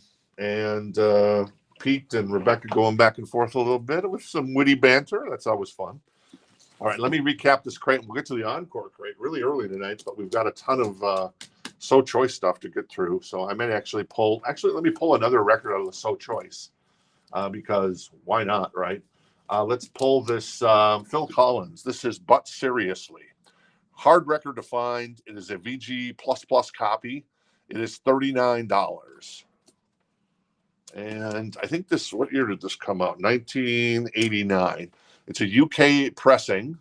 Speaker 1: Pete and Rebecca going back and forth a little bit with some witty banter. That's always fun. All right, let me recap this crate. We'll get to the encore crate really early tonight, but we've got a ton of So Choice stuff to get through. So I may actually let me pull another record out of the So Choice because why not, right? Let's pull this Phil Collins. This is But Seriously. Hard record to find. It is a VG++ copy. It is $39. And I think what year did this come out? 1989. It's a UK pressing.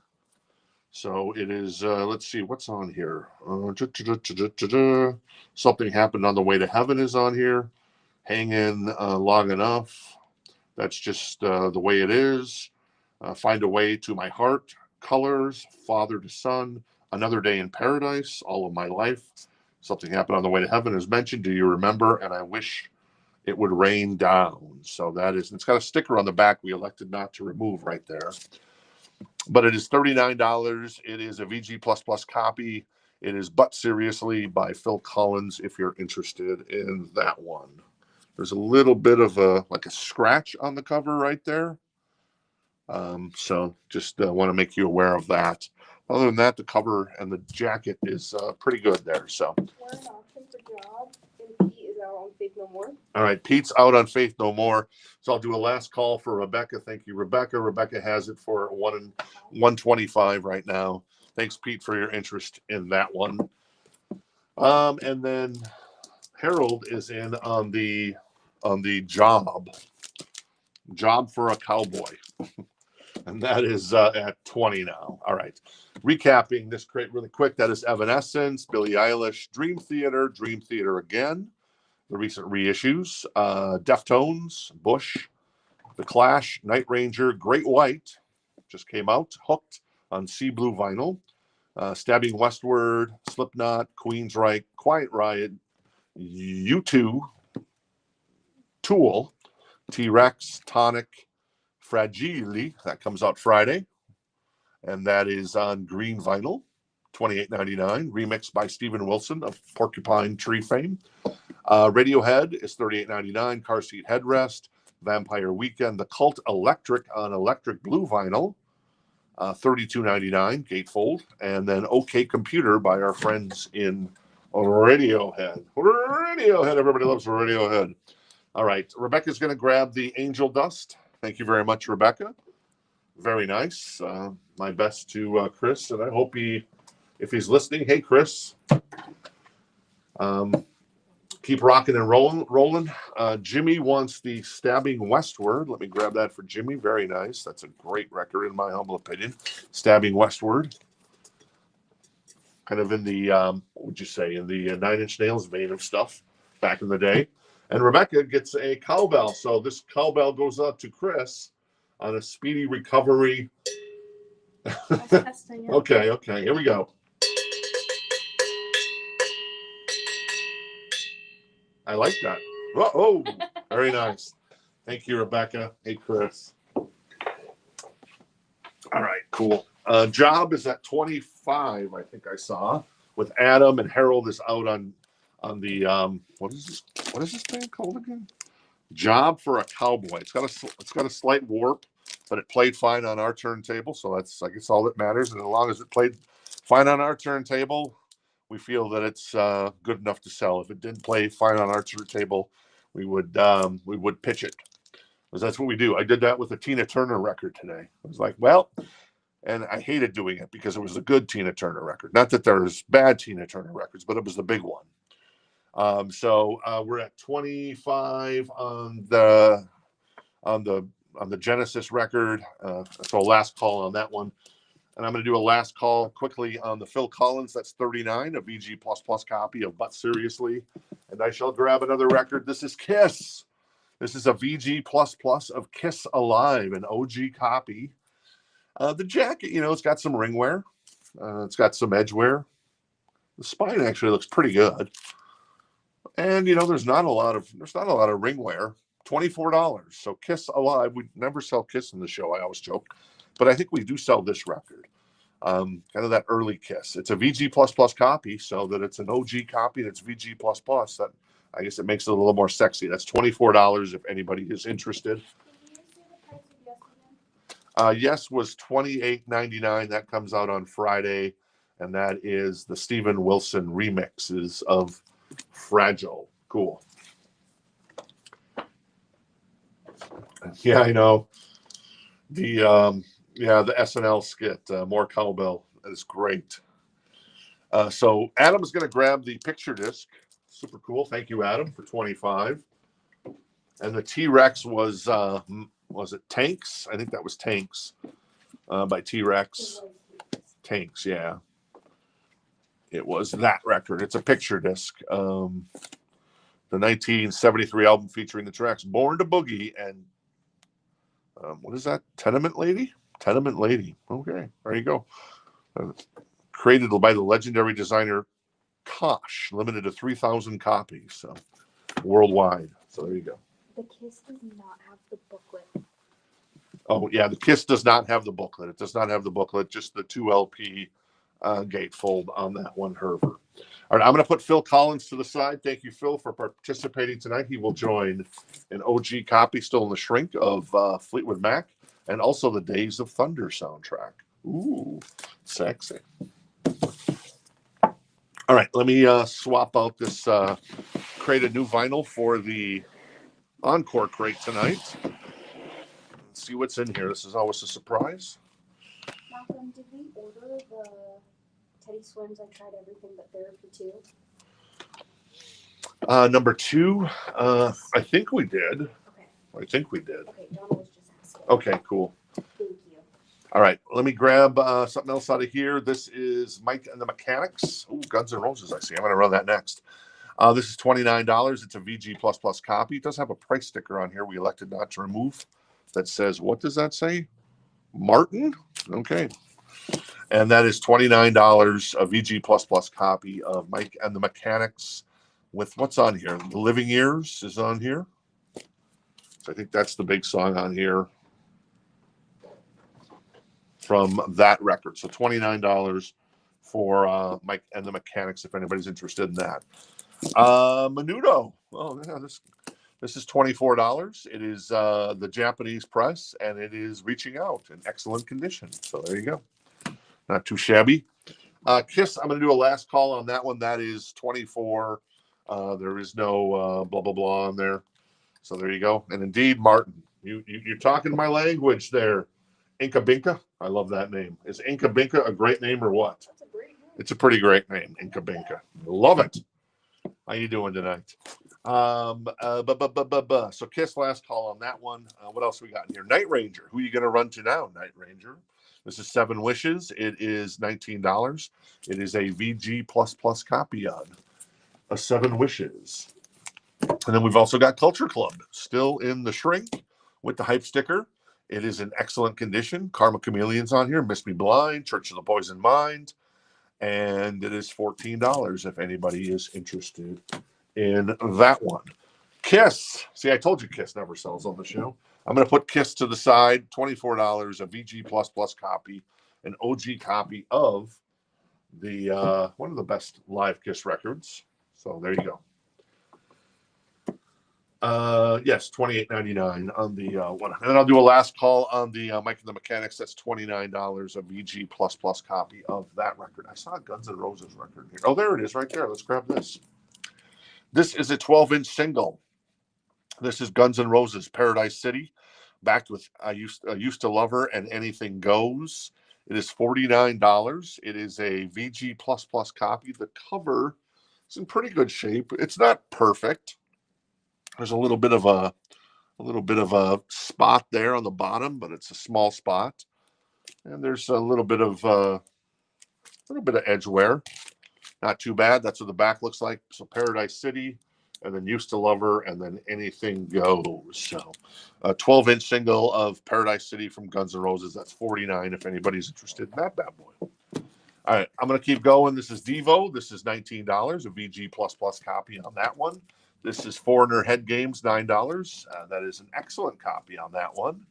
Speaker 1: So it is, let's see, what's on here? Something Happened on the Way to Heaven is on here. Hang in long enough. That's just the way it is. Find a Way to My Heart. Colors. Father to Son. Another Day in Paradise. All of My Life. Something Happened on the Way to Heaven is mentioned. Do you remember? And I Wish It Would Rain Down. So it's got a sticker on the back we elected not to remove right there. But it is $39. It is a VG++ copy. It is But Seriously by Phil Collins if you're interested in that one. There's a little bit of a scratch on the cover right there. So just want to make you aware of that. Other than that, the cover and the jacket is pretty good there. So
Speaker 2: We're an option for job, and Pete is out on Faith No More.
Speaker 1: all right, Pete's out on Faith No More. So I'll do a last call for Rebecca. Thank you, Rebecca. Rebecca has it for 125 right now. Thanks, Pete, for your interest in that one. And then Harold is in on the job for a cowboy. And that is at 20 now. All right. Recapping this crate really quick. That is Evanescence, Billie Eilish, Dream Theater again. The recent reissues, Deftones, Bush, The Clash, Night Ranger, Great White, just came out, Hooked on Sea Blue vinyl, Stabbing Westward, Slipknot, Queensryche, Quiet Riot, U2, Tool, T-Rex, Tonic, Fragile, that comes out Friday, and that is on green vinyl, $28.99, remixed by Steven Wilson of Porcupine Tree fame. Radiohead is $38.99. Car Seat Headrest, Vampire Weekend, The Cult Electric on electric blue vinyl, $32.99. Gatefold, and then OK Computer by our friends in Radiohead. Everybody loves Radiohead. All right, Rebecca's going to grab the Angel Dust. Thank you very much, Rebecca. Very nice. My best to Chris, and I hope if he's listening, hey Chris. Keep rocking and rolling. Jimmy wants the Stabbing Westward. Let me grab that for Jimmy. Very nice. That's a great record in my humble opinion. Stabbing Westward. Kind of in the, what would you say, in the Nine Inch Nails vein of stuff back in the day. And Rebecca gets a cowbell. So this cowbell goes out to Chris on a speedy recovery. Okay. Here we go. I like that. Oh, very nice. Thank you, Rebecca. Hey, Chris. All right, cool. Job is at 25, I think I saw, with Adam, and Harold is out on the what is this band called again? Job for a Cowboy. It's got a slight warp, but it played fine on our turntable, so that's I guess all that matters. And as long as it played fine on our turntable, we feel that it's good enough to sell. If it didn't play fine on our turntable, we would pitch it, because that's what we do. I did that with a Tina Turner record today. I was like, well, and I hated doing it because it was a good Tina Turner record. Not that there's bad Tina Turner records, but it was the big one. So we're at 25 on the Genesis record. So last call on that one. And I'm going to do a last call quickly on the Phil Collins. That's 39, a VG++ copy of But Seriously. And I shall grab another record. This is Kiss. This is a VG++ of Kiss Alive, an OG copy. The jacket, it's got some ring wear. It's got some edge wear. The spine actually looks pretty good. And, there's not a lot of ring wear. $24. So Kiss Alive. We never sell Kiss in the show. I always joke. But I think we do sell this record. Kind of that early Kiss. It's a VG++ copy, so that it's an OG copy that's VG++. That, I guess it makes it a little more sexy. That's $24 if anybody is interested. Yes was $28.99. That comes out on Friday, and that is the Steven Wilson remixes of Fragile. Cool. Yeah, I know. The SNL skit, More Cowbell. That is great. So Adam is going to grab the picture disc. Super cool. Thank you, Adam, for $25. And the T-Rex was it Tanks? I think that was Tanks by T-Rex. Tanks, yeah. It was that record. It's a picture disc. The 1973 album featuring the tracks Born to Boogie and what is that? Tenement Lady? Tenement Lady. Okay, there you go. Created by the legendary designer Kosh, limited to 3,000 copies, so worldwide. So there you go.
Speaker 3: The Kiss does not have the booklet.
Speaker 1: Oh, yeah, the Kiss does not have the booklet. It does not have the booklet, just the 2 LP gatefold on that one, Herver. All right, I'm going to put Phil Collins to the side. Thank you, Phil, for participating tonight. He will join an OG copy still in the shrink of Fleetwood Mac and also the Days of Thunder soundtrack. Ooh, sexy. All right, let me swap out this crated new vinyl for the Encore crate tonight. Let's see what's in here. This is always a surprise.
Speaker 3: Malcolm, did we order the Teddy Swims? I tried everything but therapy too.
Speaker 1: Number 2, I think we did.
Speaker 3: Okay.
Speaker 1: I think we did.
Speaker 3: Okay, Donna was just asking.
Speaker 1: Okay, cool.
Speaker 3: Thank you.
Speaker 1: All right, let me grab something else out of here. This is Mike and the Mechanics. Ooh, Guns N' Roses, I see. I'm going to run that next. This is $29. It's a VG++ copy. It does have a price sticker on here we elected not to remove that says, what does that say? Martin? Okay. And that is $29, a VG++ copy of Mike and the Mechanics with what's on here? The Living Years is on here. So I think that's the big song on here from that record. So $29 for Mike and the Mechanics if anybody's interested in that. Menudo. Oh, yeah, this is $24. It is the Japanese press, and it is Reaching Out in excellent condition. So there you go. Not too shabby. Kiss, I'm going to do a last call on that one. That is $24. There is no blah, blah, blah on there. So there you go. And indeed, Martin, you're talking my language there. Inca Binka. I love that name. Is Inca Binka a great name or what?
Speaker 2: That's a great name.
Speaker 1: It's a pretty great name, Inca Binka. Love it. How you doing tonight? So Kiss, last call on that one. What else we got in here? Night Ranger. Who are you going to run to now, Night Ranger? This is 7 Wishes. It is $19. It is a VG++ copy on a 7 Wishes. And then we've also got Culture Club, still in the shrink with the hype sticker. It is in excellent condition. Karma Chameleon's on here. Miss Me Blind, Church of the Poison Mind. And it is $14 if anybody is interested in that one. Kiss. See, I told you Kiss never sells on the show. I'm going to put Kiss to the side. $24, a VG++ copy, an OG copy of the one of the best live Kiss records. So there you go. Yes, $28.99 on the one. And then I'll do a last call on the Mike and the Mechanics. That's $29, a VG++ copy of that record. I saw a Guns N' Roses record here. Oh, there it is right there. Let's grab this. This is a 12-inch single. This is Guns N' Roses, Paradise City, backed with I used to Love Her and Anything Goes. It is $49. It is a VG++ copy. The cover is in pretty good shape. It's not perfect. There's a little bit of a spot there on the bottom, but it's a small spot. And there's a little bit of edge wear. Not too bad. That's what the back looks like. So Paradise City, and then Used to Love Her, and then Anything Goes. So a 12-inch single of Paradise City from Guns N' Roses. That's $49 if anybody's interested in that bad boy. All right, I'm going to keep going. This is Devo. This is $19, a VG++ copy on that one. This is Foreigner Head Games, $9. That is an excellent copy on that one.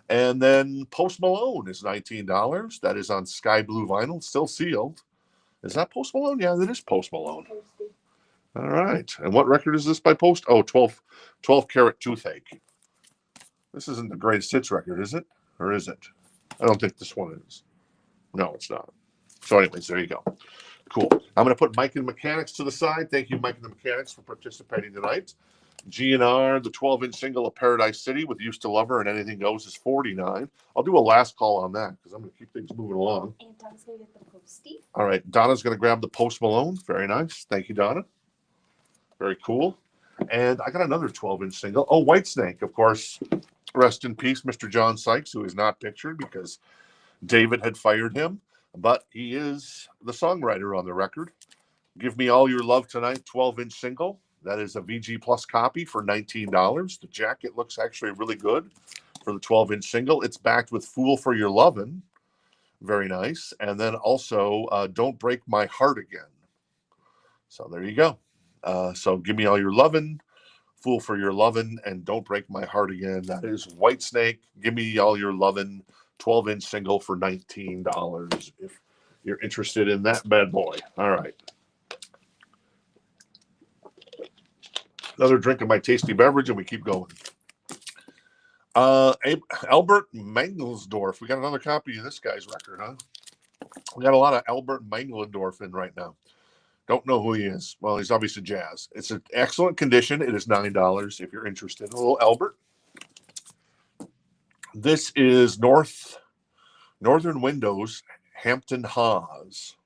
Speaker 1: And then Post Malone is $19. That is on sky blue vinyl, still sealed. Is that Post Malone? Yeah, that is Post Malone.
Speaker 3: Posty.
Speaker 1: All right. And what record is this by Post? Oh, 12 Karat Toothache. This isn't the greatest hits record, is it? Or is it? I don't think this one is. No, it's not. So anyways, there you go. Cool. I'm going to put Mike and Mechanics to the side. Thank you, Mike and the Mechanics, for participating tonight. GNR, the 12-inch single of Paradise City with Used to Love Her and Anything Goes is $49. I'll do a last call on that because I'm going to keep things moving along.
Speaker 3: And Donna's going to get the posty.
Speaker 1: All right. Donna's going to grab the Post Malone. Very nice. Thank you, Donna. Very cool. And I got another 12-inch single. Oh, Whitesnake, of course. Rest in peace, Mr. John Sykes, who is not pictured because David had fired him. But he is the songwriter on the record. Give Me All Your Love Tonight, 12-inch single. That is a VG Plus copy for $19. The jacket looks actually really good for the 12-inch single. It's backed with Fool for Your Lovin'. Very nice. And then also Don't Break My Heart Again. So there you go. So Give Me All Your Lovin', Fool for Your Lovin', and Don't Break My Heart Again. That is Whitesnake, Give Me All Your Lovin', 12-inch single for $19 if you're interested in that bad boy. All right. Another drink of my tasty beverage, and we keep going. Albert Mangelsdorf. We got another copy of this guy's record, huh? We got a lot of Albert Mangelsdorf in right now. Don't know who he is. Well, he's obviously jazz. It's an excellent condition. It is $9 if you're interested. A little Albert. This is Northern Windows Hampton Haas.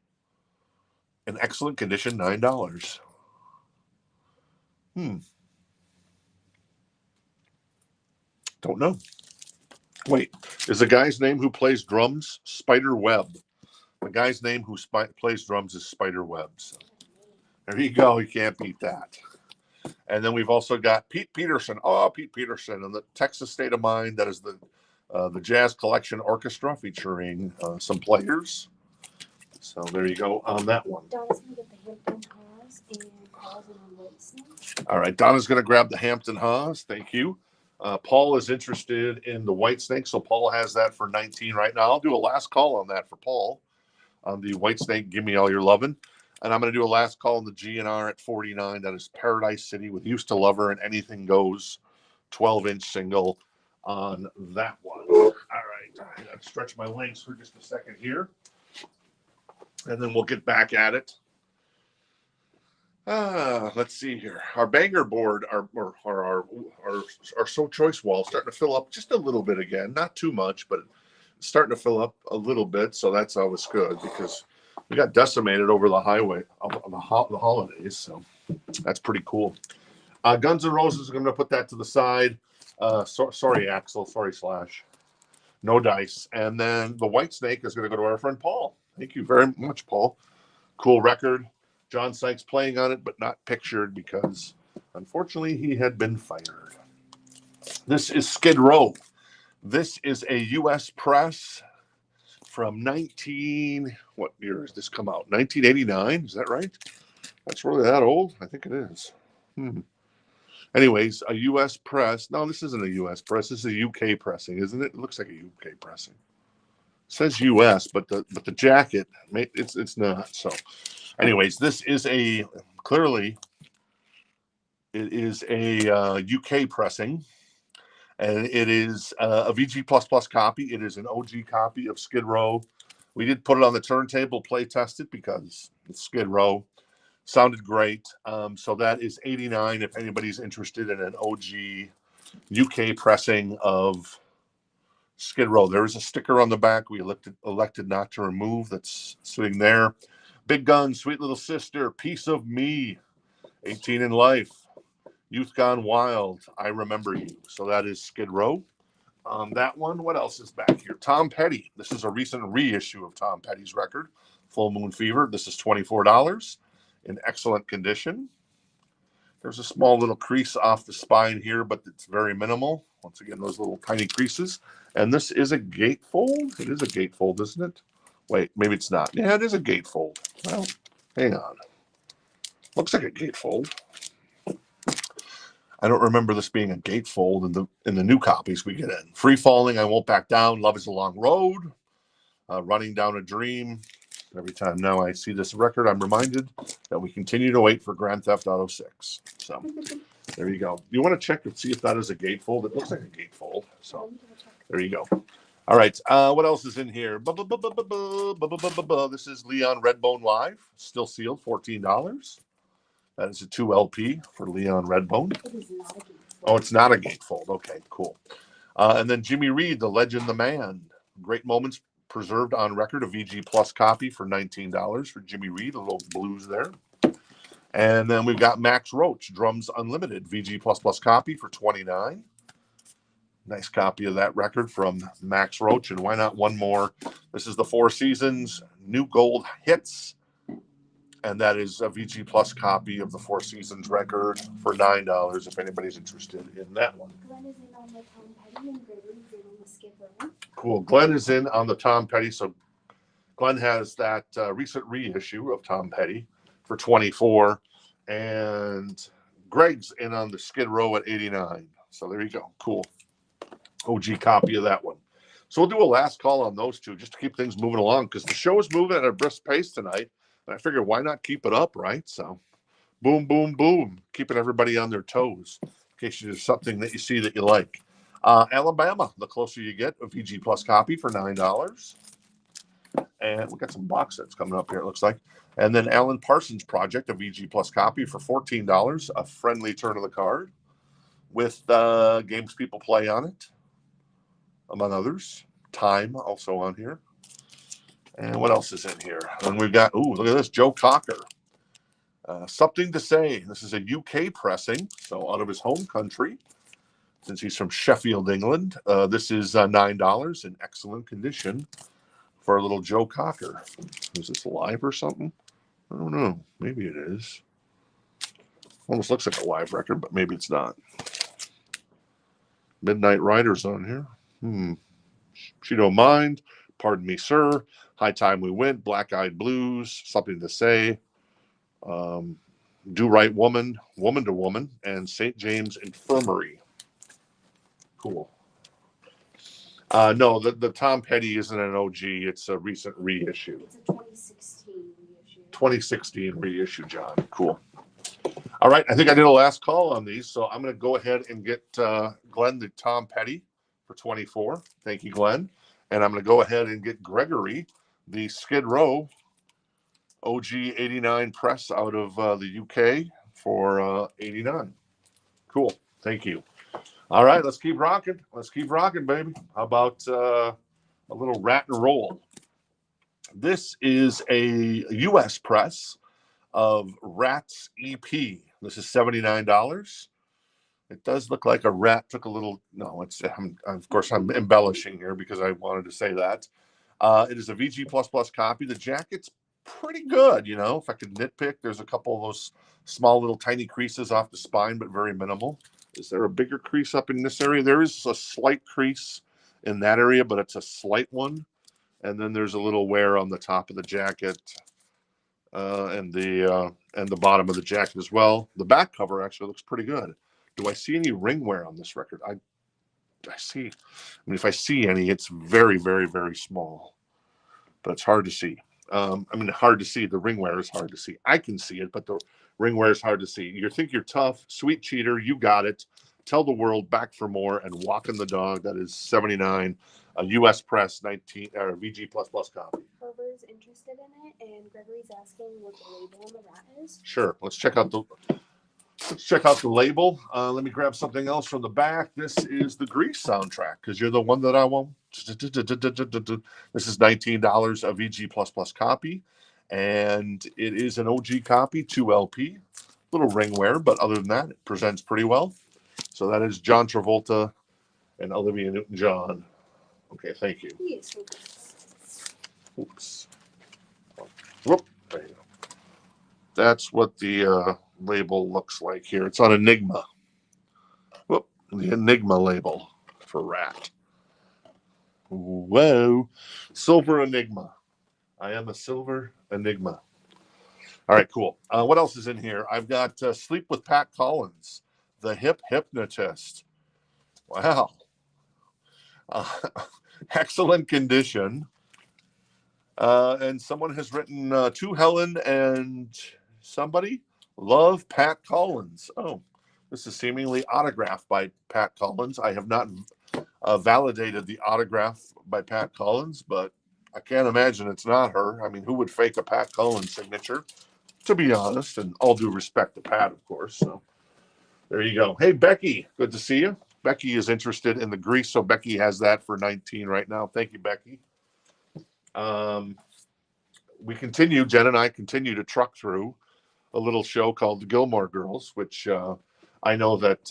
Speaker 1: In excellent condition, $9. Don't know. Wait, is the guy's name who plays drums Spider Webb? The guy's name who plays drums is Spider Webb. So there you go. You can't beat that. And then we've also got Pete Peterson. Oh, Pete Peterson and the Texas State of Mind. That is the Jazz Collection Orchestra featuring some players. So there you go on that one.
Speaker 3: Donna's going to get the Hampton Haas and Paul's on Whitesnake.
Speaker 1: All right, Donna's going to grab the Hampton Haas. Thank you. Paul is interested in the Whitesnake, so Paul has that for $19 right now. I'll do a last call on that for Paul on the Whitesnake. Give Me All Your Lovin', and I'm going to do a last call on the GNR at $49. That is Paradise City with Used to Love Her and Anything Goes, 12-inch single on that one. All right, I got to stretch my legs for just a second here, and then we'll get back at it. Let's see here. Our banger board, our So Choice wall starting to fill up just a little bit again. Not too much, but it's starting to fill up a little bit. So that's always good because we got decimated over the highway on the holidays. So that's pretty cool. Guns N' Roses, I'm going to put that to the side. Sorry, Axel. Sorry, Slash. No dice. And then the Whitesnake is going to go to our friend Paul. Thank you very much, Paul. Cool record. John Sykes playing on it, but not pictured because, unfortunately, he had been fired. This is Skid Row. This is a U.S. press from what year does this come out? 1989? Is that right? That's really that old? I think it is. Anyways, a U.S. press. No, this isn't a U.S. press. This is a U.K. pressing, isn't it? It looks like a U.K. pressing. It says U.S., but the jacket, it's not. So, anyways, this is clearly it is a UK pressing, and it is a VG++ copy. It is an OG copy of Skid Row. We did put it on the turntable, play test it because it's Skid Row. Sounded great. So that is $89 if anybody's interested in an OG UK pressing of Skid Row. There is a sticker on the back we elected not to remove that's sitting there. Big Gun, Sweet Little Sister, Piece of Me, 18 in Life, Youth Gone Wild, I Remember You. So that is Skid Row. That one, what else is back here? Tom Petty. This is a recent reissue of Tom Petty's record, Full Moon Fever. This is $24 in excellent condition. There's a small little crease off the spine here, but it's very minimal. Once again, those little tiny creases. And this is a gatefold. It is a gatefold, isn't it? Wait, maybe it's not. Yeah, it is a gatefold. Well, hang on. Looks like a gatefold. I don't remember this being a gatefold in the new copies we get in. Free Falling, I Won't Back Down, Love is a Long Road, Running Down a Dream. Every time now I see this record, I'm reminded that we continue to wait for Grand Theft Auto 6. So there you go. You want to check and see if that is a gatefold? It looks like a gatefold. So there you go. All right. What else is in here? This is Leon Redbone Live, still sealed, $14. That is a 2 LP for Leon Redbone.
Speaker 3: It is not a gatefold.
Speaker 1: Oh, it's not a gatefold. Okay, cool. And then Jimmy Reed, The Legend, the Man. Great Moments preserved on record, a VG Plus copy for $19 for Jimmy Reed, a little blues there. And then we've got Max Roach, Drums Unlimited, VG Plus Plus copy for $29. Nice copy of that record from Max Roach. And why not one more? This is the Four Seasons New Gold Hits. And that is a VG Plus copy of the Four Seasons record for $9 if anybody's interested in that one.
Speaker 3: Glenn is in on the Tom Petty and Gregory's in on the Skid Row.
Speaker 1: Cool. Glenn is in on the Tom Petty. So Glenn has that recent reissue of Tom Petty for $24. And Greg's in on the Skid Row at $89. So there you go. Cool. OG copy of that one. So we'll do a last call on those two just to keep things moving along because the show is moving at a brisk pace tonight. And I figured why not keep it up, right? So boom, boom, boom. Keeping everybody on their toes in case there's something that you see that you like. Alabama, the closer you get, a VG Plus copy for $9. And we got some box sets coming up here, it looks like. And then Alan Parsons Project, a VG Plus copy for $14, a friendly turn of the card with games people play on it, among others. Time also on here. And what else is in here? And we've got, look at this, Joe Cocker. Something to Say. This is a UK pressing, so out of his home country, since he's from Sheffield, England. This is $9 in excellent condition for a little Joe Cocker. Is this live or something? I don't know. Maybe it is. Almost looks like a live record, but maybe it's not. Midnight Riders on here. She Don't Mind. Pardon Me, Sir. High Time We Went. Black Eyed Blues. Something to Say. Do Right Woman. Woman to Woman. And St. James Infirmary. Cool. No, the Tom Petty isn't an OG. It's a recent reissue.
Speaker 3: It's a 2016 reissue.
Speaker 1: 2016 reissue, John. Cool. All right. I think I did a last call on these, so I'm going to go ahead and get Glenn the Tom Petty for $24. Thank you, Glenn. And I'm going to go ahead and get Gregory the Skid Row OG 89 press out of the UK for $89. Cool. Thank you. All right, let's keep rocking. Let's keep rocking, baby. How about a little Ratt and Roll? This is a U.S. press of Ratt's EP. This is $79. It does look like a Ratt took a little. No, it's. Of course, I'm embellishing here because I wanted to say that. It is a VG Plus Plus copy. The jacket's pretty good, you know. If I could nitpick, there's a couple of those small little tiny creases off the spine, but very minimal. Is there a bigger crease up in this area? There is a slight crease in that area, but it's a slight one. And then there's a little wear on the top of the jacket and the bottom of the jacket as well. The back cover actually looks pretty good. Do I see any ring wear on this record? I see. I mean, if I see any, it's very, very, very small. But it's hard to see. Hard to see. The ring wear is hard to see. I can see it, but the ring wear is hard to see. You think you're tough, sweet cheater. You got it. Tell the world, back for more, and walking the dog. That is $79. A U.S. press 19 or VG Plus Plus copy.
Speaker 3: Whoever's interested in it, and Gregory's asking what the label on the Ratt is.
Speaker 1: Sure. Let's check out the label. Let me grab something else from the back. This is the Grease soundtrack because you're the one that I want. This is $19, a VG Plus Plus copy, and it is an OG copy, 2 LP. Little ring wear, but other than that, it presents pretty well. So that is John Travolta and Olivia Newton-John. Okay, thank you.
Speaker 3: Yes.
Speaker 1: Oops. Whoop. There you go. That's what the label looks like here. It's on Enigma. Whoop. The Enigma label for Ratt. Whoa. Silver Enigma. I am a silver Enigma. All right, cool. What else is in here? I've got Sleep with Pat Collins, the Hip Hypnotist. Wow. Uh, excellent condition. And someone has written to Helen and somebody, love Pat Collins. Oh, this is seemingly autographed by Pat Collins. I have not validated the autograph by Pat Collins, but I can't imagine it's not her. I mean, who would fake a Pat Collins signature, to be honest? And all due respect to Pat, of course. So there you go. Hey, Becky, good to see you. Becky is interested in the Grease, so Becky has that for 19 right now. Thank you, Becky. We continue, Jen and I continue to truck through a little show called the Gilmore Girls, which I know that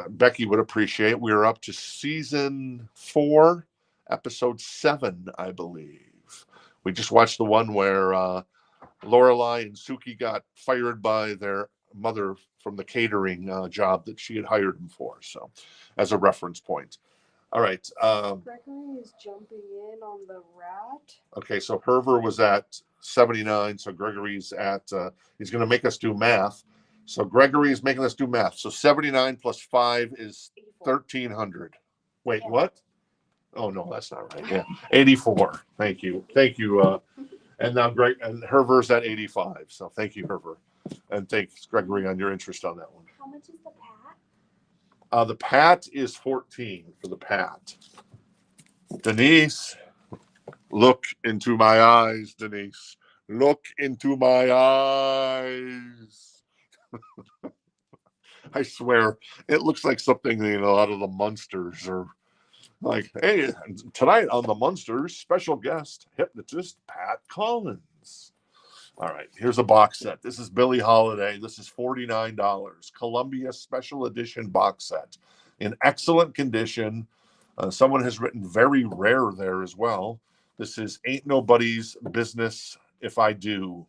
Speaker 1: Becky would appreciate. We are up to season 4, episode 7, I believe. We just watched the one where Lorelai and Suki got fired by their mother from the catering job that she had hired them for. So, as a reference point. All right.
Speaker 2: Gregory is jumping in on the Ratt.
Speaker 1: Okay, so Herver was at 79. So Gregory's at, he's going to make us do math. So Gregory is making us do math. So 79 plus 5 is 1,300. Wait, what? Oh, no, that's not right. Yeah, 84. Thank you. Thank you. And now Herver's at 85. So thank you, Herver. And thanks, Gregory, on your interest on that one.
Speaker 3: How much is the Pat?
Speaker 1: The Pat is 14 for the Pat. Denise, look into my eyes, Denise. Look into my eyes. I swear, it looks like something, out of the Munsters, or like, hey, tonight on the Munsters, special guest, hypnotist Pat Collins. All right, here's a box set. This is Billie Holiday. This is $49. Columbia Special Edition box set in excellent condition. Someone has written very rare there as well. This is Ain't Nobody's Business If I Do.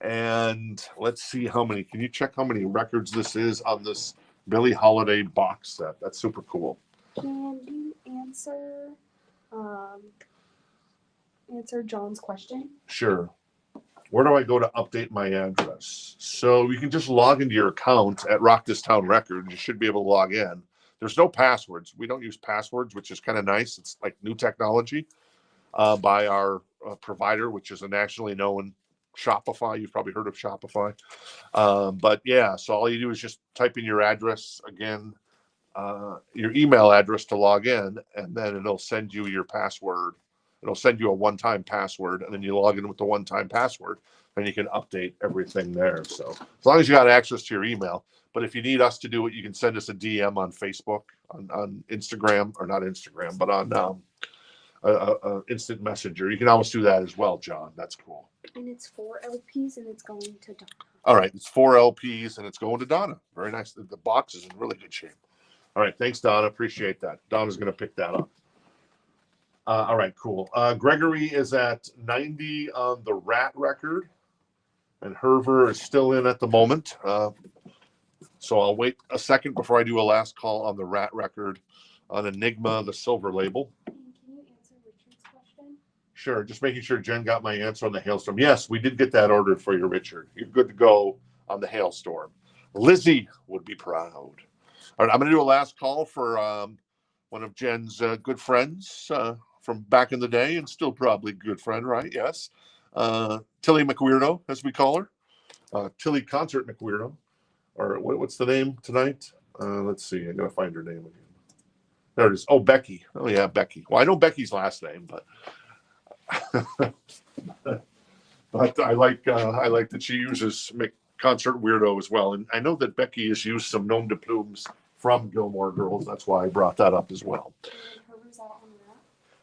Speaker 1: And let's see how many. Can you check how many records this is on this Billie Holiday box set? That's super cool.
Speaker 2: Can you answer John's question?
Speaker 1: Sure. Where do I go to update my address? So you can just log into your account at Rock This Town Records. You should be able to log in. There's no passwords. We don't use passwords, which is kind of nice. It's like new technology by our provider, which is a nationally known Shopify. You've probably heard of Shopify. But yeah, so all you do is just type in your address again, your email address to log in, and then it'll send you your password. It'll send you a one-time password, and then you log in with the one-time password, and you can update everything there. So as long as you got access to your email. But if you need us to do it, you can send us a DM on Facebook, on Instagram, or not Instagram, but on Instant Messenger. You can always do that as well, John. That's cool.
Speaker 3: And it's 4 LPs and it's going to Donna.
Speaker 1: All right, it's 4 LPs and it's going to Donna. Very nice. The box is in really good shape. All right, thanks, Donna. Appreciate that. Donna's going to pick that up. All right, cool. Gregory is at 90 on the Ratt record, and Herver is still in at the moment. So I'll wait a second before I do a last call on the Ratt record on Enigma, the silver label.
Speaker 3: And can you answer Richard's question?
Speaker 1: Sure, just making sure Jen got my answer on the hailstorm. Yes, we did get that ordered for you, Richard. You're good to go on the hailstorm. Lizzie would be proud. All right, I'm going to do a last call for one of Jen's good friends from back in the day, and still probably good friend, right? Yes. Tilly McWeirdo, as we call her. Tilly Concert McWeirdo. Or what's the name tonight? Let's see. I got to find her name again. There it is. Oh, Becky. Oh, yeah, Becky. Well, I know Becky's last name, but but I like that she uses Concert Weirdo as well. And I know that Becky has used some nom de plumes from Gilmore Girls. That's why I brought that up as well.
Speaker 3: Herber's out on that.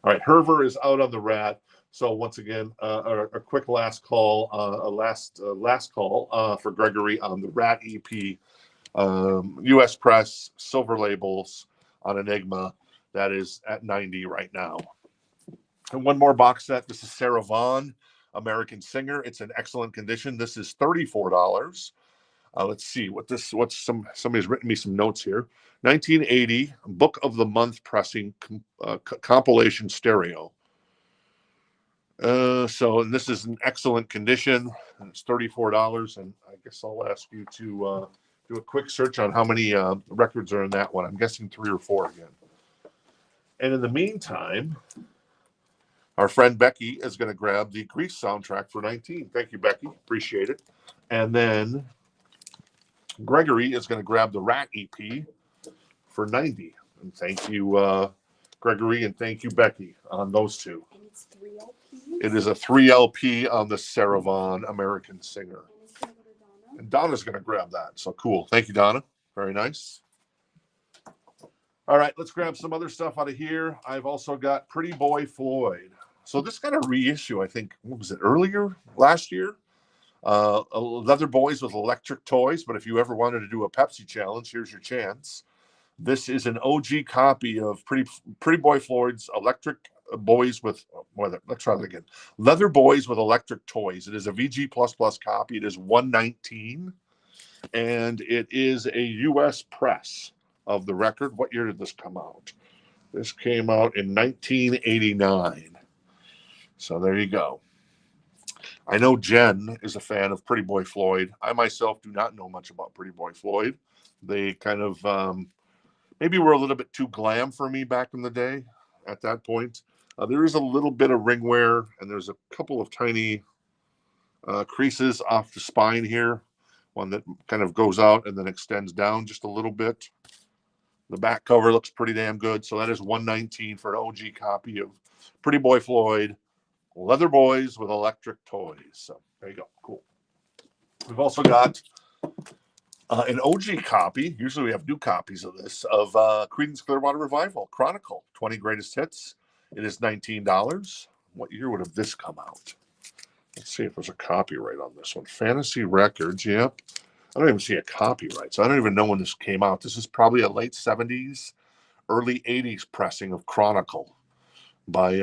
Speaker 1: All right, Herver is out on the Ratt. So once again, a quick last call, last call for Gregory on the Ratt EP, U.S. Press, silver labels on Enigma. That is at 90 right now. And one more box set. This is Sarah Vaughan, American singer. It's in excellent condition. This is $34. Let's see somebody's written me some notes here. 1980 Book of the Month pressing compilation stereo. And this is in excellent condition, and it's $34. And I guess I'll ask you to do a quick search on how many records are in that one. I'm guessing 3 or 4 again. And in the meantime, our friend Becky is going to grab the Grease soundtrack for 19. Thank you, Becky. Appreciate it. And then Gregory is going to grab the Ratt EP for 90. And thank you, Gregory, and thank you, Becky, on those two.
Speaker 3: And it's 3 LPs?
Speaker 1: It is a 3 LP on the Sarah Vaughan American Singer.
Speaker 3: And it's going to go to Donna?
Speaker 1: And Donna's going to grab that. So cool. Thank you, Donna. Very nice. All right, let's grab some other stuff out of here. I've also got Pretty Boy Floyd. So this got a reissue, I think, what was it, earlier last year? Leather Boys with Electric Toys. But if you ever wanted to do a Pepsi challenge, here's your chance. This is an OG copy of Pretty Boy Floyd's Electric Boys with, let's try that again. Leather Boys with Electric Toys. It is a VG++ copy. It is $119. And it is a U.S. press of the record. What year did this come out? This came out in 1989. So there you go. I know Jen is a fan of Pretty Boy Floyd. I myself do not know much about Pretty Boy Floyd. They kind of maybe were a little bit too glam for me back in the day at that point. There is a little bit of ring wear, and there's a couple of tiny creases off the spine here. One that kind of goes out and then extends down just a little bit. The back cover looks pretty damn good. So that is $119 for an OG copy of Pretty Boy Floyd, Leather Boys with Electric Toys. So there you go. Cool. We've also got an OG copy. Usually we have new copies of this, of Creedence Clearwater Revival Chronicle, 20 Greatest Hits. It is $19. What year would have this come out? Let's see if there's a copyright on this one. Fantasy Records, yep. I don't even see a copyright, so I don't even know when this came out. This is probably a late 70s, early 80s pressing of Chronicle by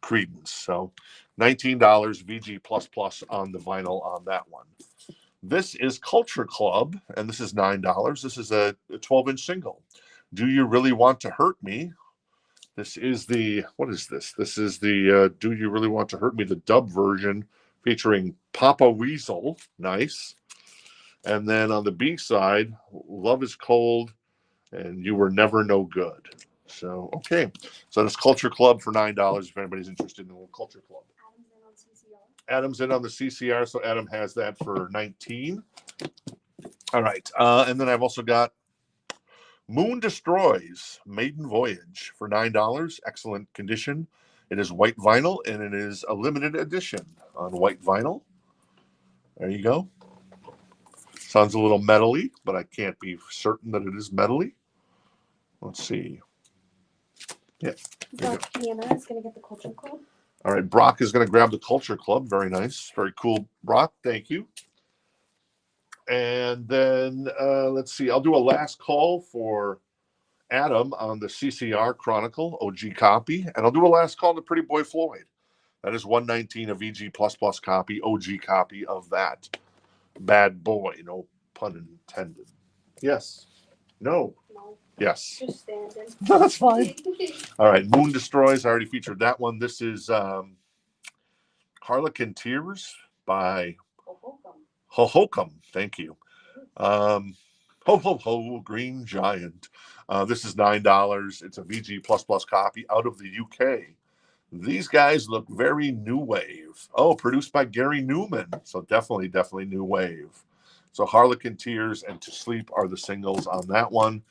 Speaker 1: Creedence. So $19 VG++ on the vinyl on that one. This is Culture Club, and this is $9. This is a 12-inch single. Do You Really Want to Hurt Me? This is the, what is this? This is the Do You Really Want to Hurt Me, the dub version featuring Papa Weasel. Nice. And then on the B side, Love is Cold and You Were Never No Good. So, okay. So that's Culture Club for $9 if anybody's interested in the Culture Club. Adam's in on the CCR, so Adam has that for $19. All right. And then I've also got Moon Destroys Maiden Voyage for $9. Excellent condition. It is white vinyl, and it is a limited edition on white vinyl. There you go. Sounds a little metally, but I can't be certain that it is metally. Let's see. Yeah.
Speaker 3: Hannah is going to get the Culture Club.
Speaker 1: All right. Brock is going to grab the Culture Club. Very nice. Very cool, Brock. Thank you. And then let's see. I'll do a last call for Adam on the CCR Chronicle OG copy, and I'll do a last call to Pretty Boy Floyd. That is $119, a VG++ copy, OG copy of that bad boy. No pun intended. Yes. No.
Speaker 3: No,
Speaker 1: Yes.
Speaker 3: just standing.
Speaker 1: No, that's fine. All right. Moon Destroys. I already featured that one. This is Harlequin Tears by Hohokam. Thank you. Ho Ho Ho Green Giant. This is $9. It's a VG++ copy out of the UK. These guys look very new wave. Oh, produced by Gary Newman. So definitely new wave. So Harlequin Tears and To Sleep are the singles on that one.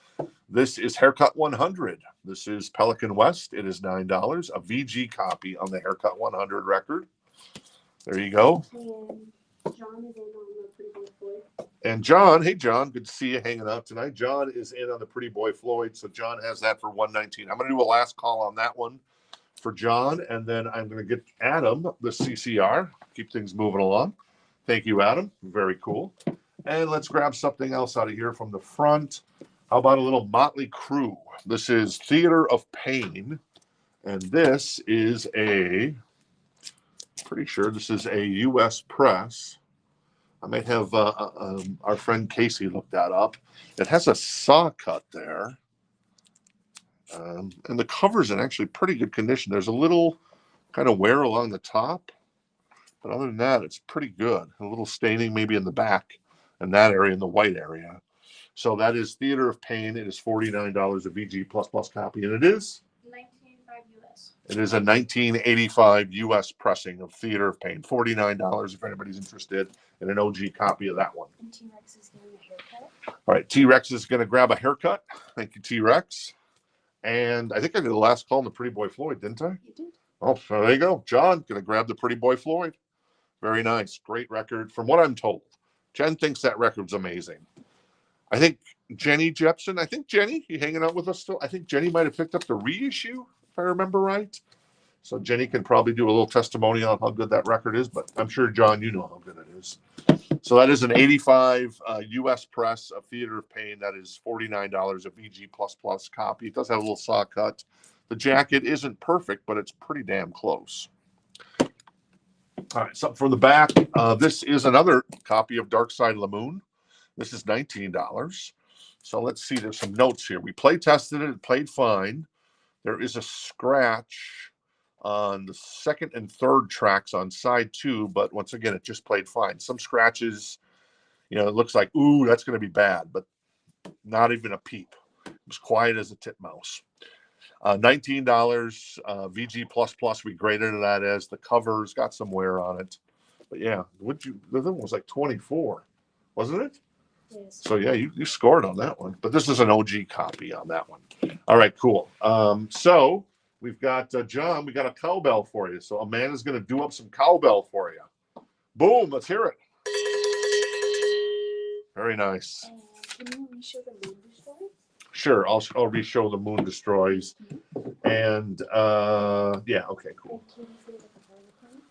Speaker 1: This is Haircut 100. This is Pelican West. It is $9. A VG copy on the Haircut 100 record. There you go.
Speaker 3: And John is in on the Pretty Boy Floyd.
Speaker 1: And John, hey John, good to see you hanging out tonight. John is in on the Pretty Boy Floyd, so John has that for $119. I'm going to do a last call on that one for John, and then I'm going to get Adam the CCR. Keep things moving along. Thank you, Adam. Very cool. And let's grab something else out of here from the front. How about a little Motley Crue? This is Theater of Pain, and this is pretty sure this is a U.S. press. I might have our friend Casey look that up. It has a saw cut there. And the cover's in actually pretty good condition. There's a little kind of wear along the top. But other than that, it's pretty good. A little staining maybe in the back and that area, in the white area. So that is Theater of Pain. It is $49 a VG++ copy, and it is
Speaker 3: 1985 US.
Speaker 1: It is a 1985 US pressing of Theater of Pain. $49 if anybody's interested in an OG copy of that one.
Speaker 3: And T-Rex is getting a haircut.
Speaker 1: All right, T-Rex is going to grab a haircut. Thank you, T-Rex. And I think I did the last call on the Pretty Boy Floyd, didn't I?
Speaker 3: You did.
Speaker 1: Oh, so there you go. John, going to grab the Pretty Boy Floyd. Very nice. Great record. From what I'm told, Jen thinks that record's amazing. I think Jenny Jepson, you hanging out with us still? I think Jenny might have picked up the reissue, if I remember right. So Jenny can probably do a little testimony on how good that record is, but I'm sure, John, you know how good it is. So that is an 85 US press of Theater of Pain. That is $49 a VG++ copy. It does have a little saw cut. The jacket isn't perfect, but it's pretty damn close. All right, something from the back. This is another copy of Dark Side of the Moon. This is $19. So let's see. There's some notes here. We play tested it. It played fine. There is a scratch on the second and third tracks on side 2, but once again, it just played fine. Some scratches, it looks like, ooh, that's going to be bad, but not even a peep. It was quiet as a titmouse. $19 VG++. We graded that as the cover's got some wear on it, but yeah, the other one was like 24, wasn't it?
Speaker 3: Yes.
Speaker 1: So yeah, you scored on that one, but this is an OG copy on that one. All right, cool. So we've got John. We got a cowbell for you. So Amanda's going to do up some cowbell for you. Boom! Let's hear it. Very nice.
Speaker 3: And can you re-show the Moon Destroys?
Speaker 1: Sure, I'll re-show the Moon Destroys. And yeah, okay, cool.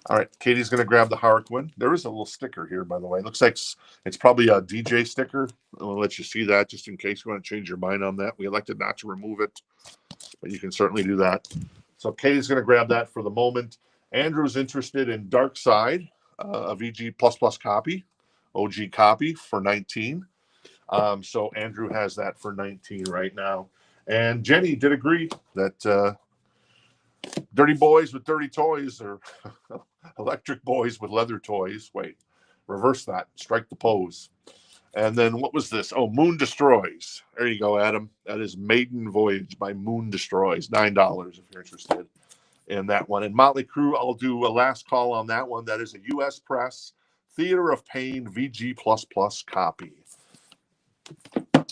Speaker 1: All right, Katie's going to grab the Harlequin. There is a little sticker here, by the way. It looks like it's probably a DJ sticker. I'll let you see that just in case you want to change your mind on that. We elected not to remove it, but you can certainly do that. So Katie's going to grab that for the moment. Andrew's interested in Dark Side, a VG++ copy, OG copy for 19. So Andrew has that for 19 right now. And Jenny did agree that dirty boys with dirty toys or electric boys with leather toys. Wait, reverse that. Strike the pose. And then what was this? Oh, Moon Destroys. There you go, Adam. That is Maiden Voyage by Moon Destroys. $9 if you're interested in that one. And Motley Crue, I'll do a last call on that one. That is a US press Theater of Pain VG++ copy.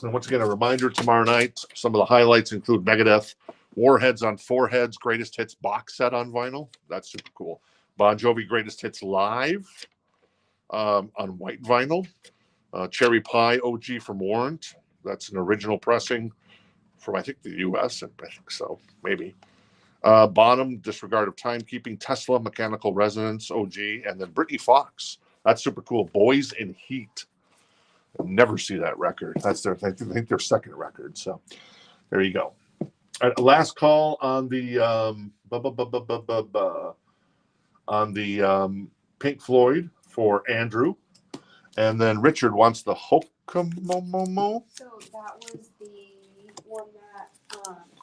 Speaker 1: And once again, a reminder, tomorrow night, some of the highlights include Megadeth, Warheads on Foreheads, Greatest Hits box set on vinyl. That's super cool. Bon Jovi Greatest Hits live on white vinyl. Cherry Pie OG from Warrant. That's an original pressing from, I think, the US. I think so, maybe. Bonham, Disregard of Timekeeping, Tesla, Mechanical Resonance OG, and then Britney Fox. That's super cool. Boys in Heat. I'll never see that record. That's I think their second record. So there you go. All right, last call on the Pink Floyd for Andrew, and then Richard wants the Hokomomo.
Speaker 3: So that was the one that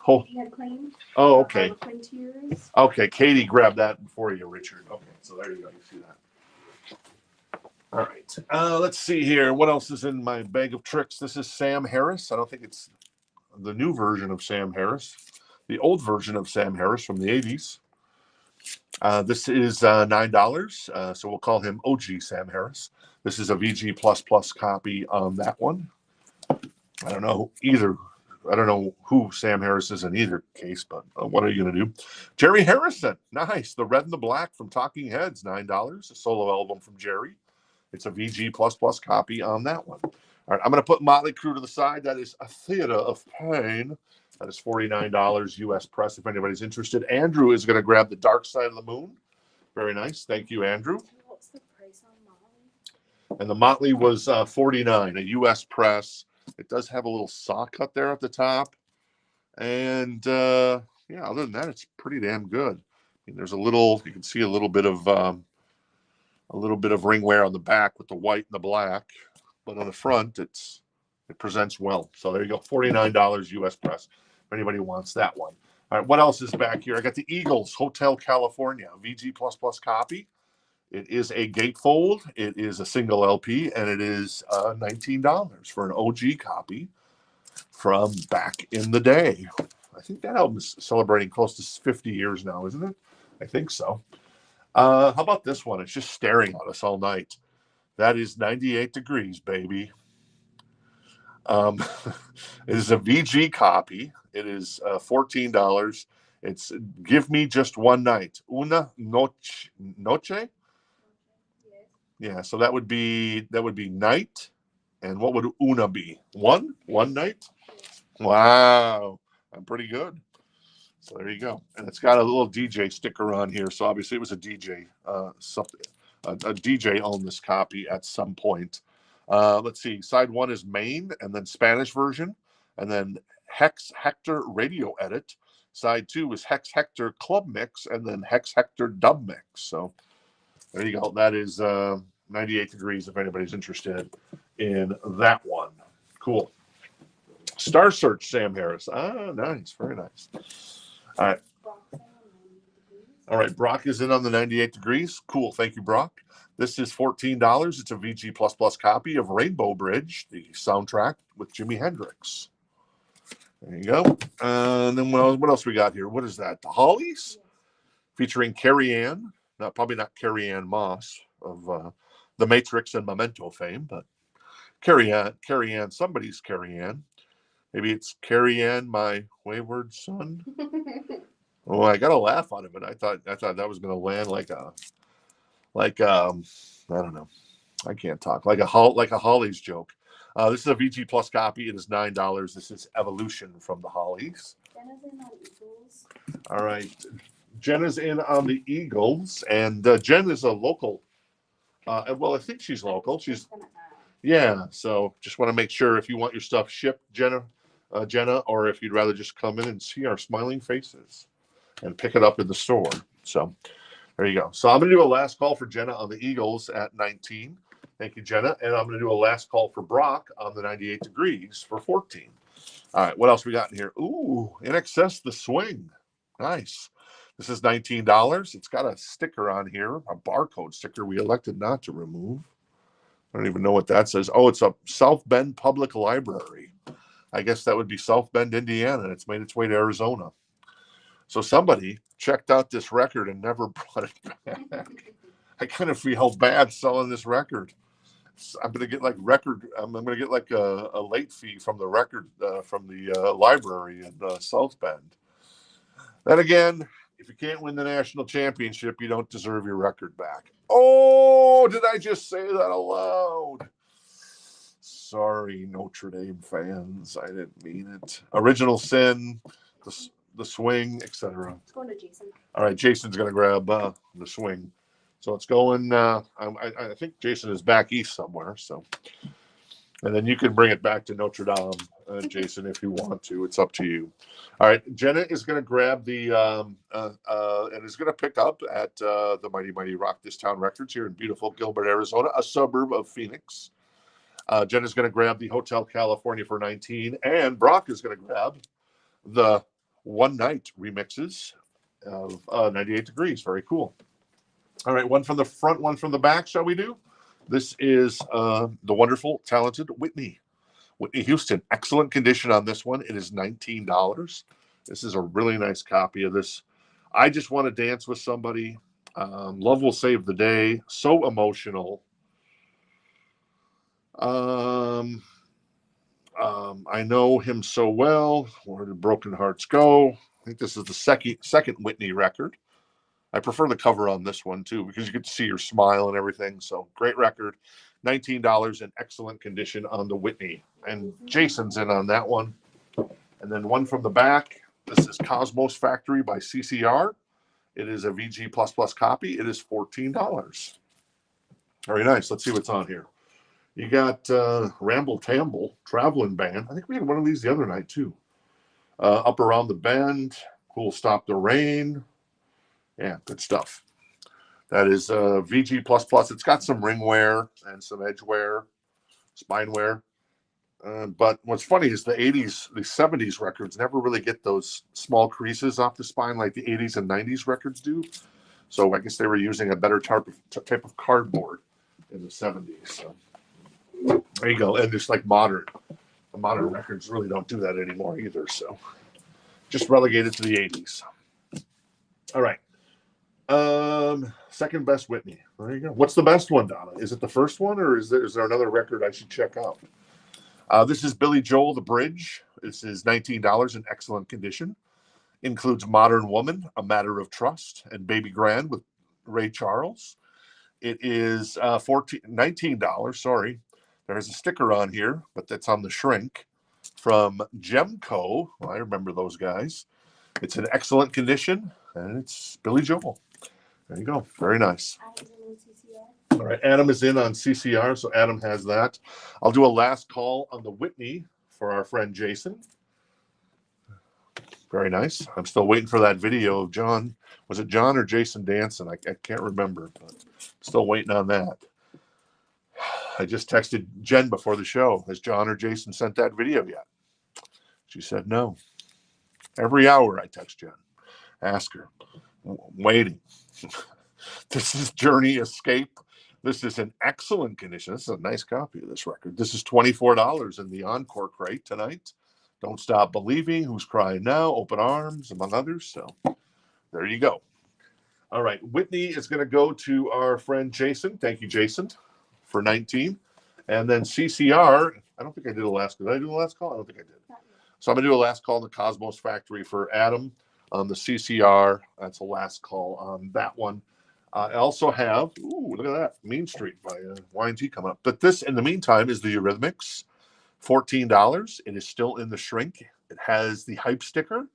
Speaker 1: Oh.
Speaker 3: Katie had claimed.
Speaker 1: Oh, okay.
Speaker 3: Harlequin Tears.
Speaker 1: Okay, Katie grabbed that for you, Richard. Okay, so there you go. You see that. All right. Let's see here. What else is in my bag of tricks? This is Sam Harris. I don't think it's the new version of Sam Harris. The old version of Sam Harris from the 80s. This is $9. So we'll call him OG Sam Harris. This is a VG++ copy on that one. I don't know who Sam Harris is in either case, but what are you going to do? Jerry Harrison. Nice. The Red and the Black from Talking Heads. $9. A solo album from Jerry. It's a VG++ copy on that one. All right, I'm going to put Motley Crue to the side. That is a Theater of Pain. That is $49 US press if anybody's interested. Andrew is going to grab the Dark Side of the Moon. Very nice. Thank you, Andrew.
Speaker 3: What's the price on Motley?
Speaker 1: And the Motley was $49, a US press. It does have a little saw cut there at the top. And yeah, other than that, it's pretty damn good. I mean, there's you can see a little bit of ring wear on the back with the white and the black, but on the front, it presents well. So there you go, $49 US press. If anybody wants that one. All right, what else is back here? I got the Eagles Hotel California VG++ copy. It is a gatefold. It is a single LP, and it is $19 for an OG copy from back in the day. I think that album is celebrating close to 50 years now, isn't it? I think so. How about this one? It's just staring at us all night. That is 98 Degrees, baby. It is a VG copy. It is $14. It's Give Me Just One Night. Una noche? Yeah, so that would be night. And what would una be? One night? Wow. I'm pretty good. So there you go. And it's got a little DJ sticker on here. So obviously it was a DJ. Something a DJ owned this copy at some point. Let's see. Side 1 is main, and then Spanish version, and then Hex Hector radio edit. Side 2 is Hex Hector club mix, and then Hex Hector dub mix. So there you go. That is 98 Degrees if anybody's interested in that one. Cool. Star Search, Sam Harris. Ah, nice. Very nice. All right. All right. Brock is in on the 98 Degrees. Cool. Thank you, Brock. This is $14. It's a VG++ copy of Rainbow Bridge, the soundtrack with Jimi Hendrix. There you go. And then what else we got here? What is that? The Hollies? Featuring Carrie Ann. Probably not Carrie Ann Moss of The Matrix and Memento fame, but Carrie Ann, somebody's Carrie Ann. Maybe it's Carrie Ann, my wayward son. Oh, I got a laugh out of it. I thought that was going to land like I don't know. I can't talk like a Hollies joke. This is a VG+ copy. It is $9. This is Evolution from the Hollies.
Speaker 3: Jenna's in on Eagles.
Speaker 1: All right, Jenna's in on the Eagles, and Jen is a local. Well, I think she's local. She's yeah. So just want to make sure if you want your stuff shipped, Jenna, or if you'd rather just come in and see our smiling faces and pick it up in the store. So there you go. So I'm going to do a last call for Jenna on the Eagles at 19. Thank you, Jenna. And I'm going to do a last call for Brock on the 98 Degrees for 14. All right. What else we got in here? Ooh, In Excess the Swing. Nice. This is $19. It's got a sticker on here, a barcode sticker we elected not to remove. I don't even know what that says. Oh, it's a South Bend Public Library. I guess that would be South Bend, Indiana, and it's made its way to Arizona. So somebody checked out this record and never brought it back. I kind of feel bad selling this record. I'm gonna get like a late fee from the record from the library in South Bend. Then again, if you can't win the national championship, you don't deserve your record back. Oh, did I just say that aloud? Sorry, Notre Dame fans. I didn't mean it. Original Sin, the Swing, etc.
Speaker 3: It's going to Jason.
Speaker 1: All right, Jason's going to grab the Swing. So it's going, I think Jason is back east somewhere. So, and then you can bring it back to Notre Dame, Jason, if you want to. It's up to you. All right, Jenna is going to grab the, and is going to pick up at the Mighty Rock This Town Records here in beautiful Gilbert, Arizona, a suburb of Phoenix. Jenna's going to grab the Hotel California for 19, and Brock is going to grab the One Night remixes of 98 Degrees. Very cool. All right, one from the front, one from the back, shall we do? This is the wonderful, talented Whitney Houston. Excellent condition on this one. It is $19. This is a really nice copy of this. I Just Want to Dance with Somebody. Love Will Save the Day. So emotional. I Know Him So Well. Where Did Broken Hearts Go? I think this is the second Whitney record. I prefer the cover on this one too because you get to see your smile and everything. So great record. $19 in excellent condition on the Whitney. And Jason's in on that one. And then one from the back. This is Cosmos Factory by CCR. It is a VG++ copy. It is $14. Very nice. Let's see what's on here. You got Ramble Tamble, Traveling Band. I think we had one of these the other night too. Up Around the Bend, Cool Stop the Rain. Yeah, good stuff. That is VG++. It's got some ring wear and some edge wear, spine wear. But what's funny is the 80s, the 70s records never really get those small creases off the spine like the 80s and 90s records do. So I guess they were using a better type of cardboard in the 70s. So there you go. And just like modern records really don't do that anymore either. So just relegated to the 80s. All right. Second best Whitney. There you go. What's the best one, Donna? Is it the first one, or is there another record I should check out? This is Billy Joel, The Bridge. This is $19 in excellent condition. Includes Modern Woman, A Matter of Trust, and Baby Grand with Ray Charles. It is $19. Sorry. There's a sticker on here, but that's on the shrink from Gemco. Well, I remember those guys. It's in excellent condition, and it's Billy Joel. There you go. Very nice. All right, Adam is in on CCR, so Adam has that. I'll do a last call on the Whitney for our friend Jason. Very nice. I'm still waiting for that video of John. Was it John or Jason dancing? I can't remember, but still waiting on that. I just texted Jen before the show. Has John or Jason sent that video yet? She said no. Every hour I text Jen. Ask her. I'm waiting. This is Journey Escape. This is in excellent condition. This is a nice copy of this record. This is $24 in the Encore crate tonight. Don't Stop Believing, Who's Crying Now, Open Arms, among others. So there you go. All right. Whitney is going to go to our friend Jason. Thank you, Jason, for 19. And then CCR. I don't think I did a last call. Did I do the last call? I don't think I did. So I'm going to do a last call in the Cosmos Factory for Adam on the CCR. That's a last call on that one. I also have, look at that, Mean Street by Y&T coming up. But this, in the meantime, is the Eurythmics, $14. It is still in the shrink. It has the hype sticker,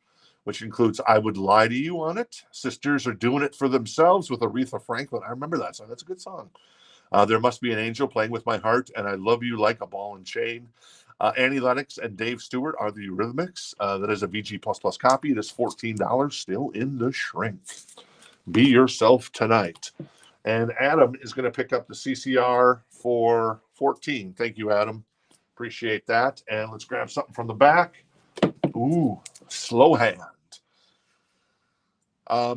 Speaker 1: which includes I Would Lie to You on it. Sisters Are Doing It for Themselves with Aretha Franklin. I remember that song. That's a good song. There Must Be an Angel Playing With My Heart, and I Love You Like a Ball and Chain. Annie Lennox and Dave Stewart are the Eurythmics. That is a VG++ copy. It is $14, still in the shrink. Be yourself tonight. And Adam is going to pick up the CCR for 14. Thank you, Adam. Appreciate that. And let's grab something from the back. Ooh, Slow Hand.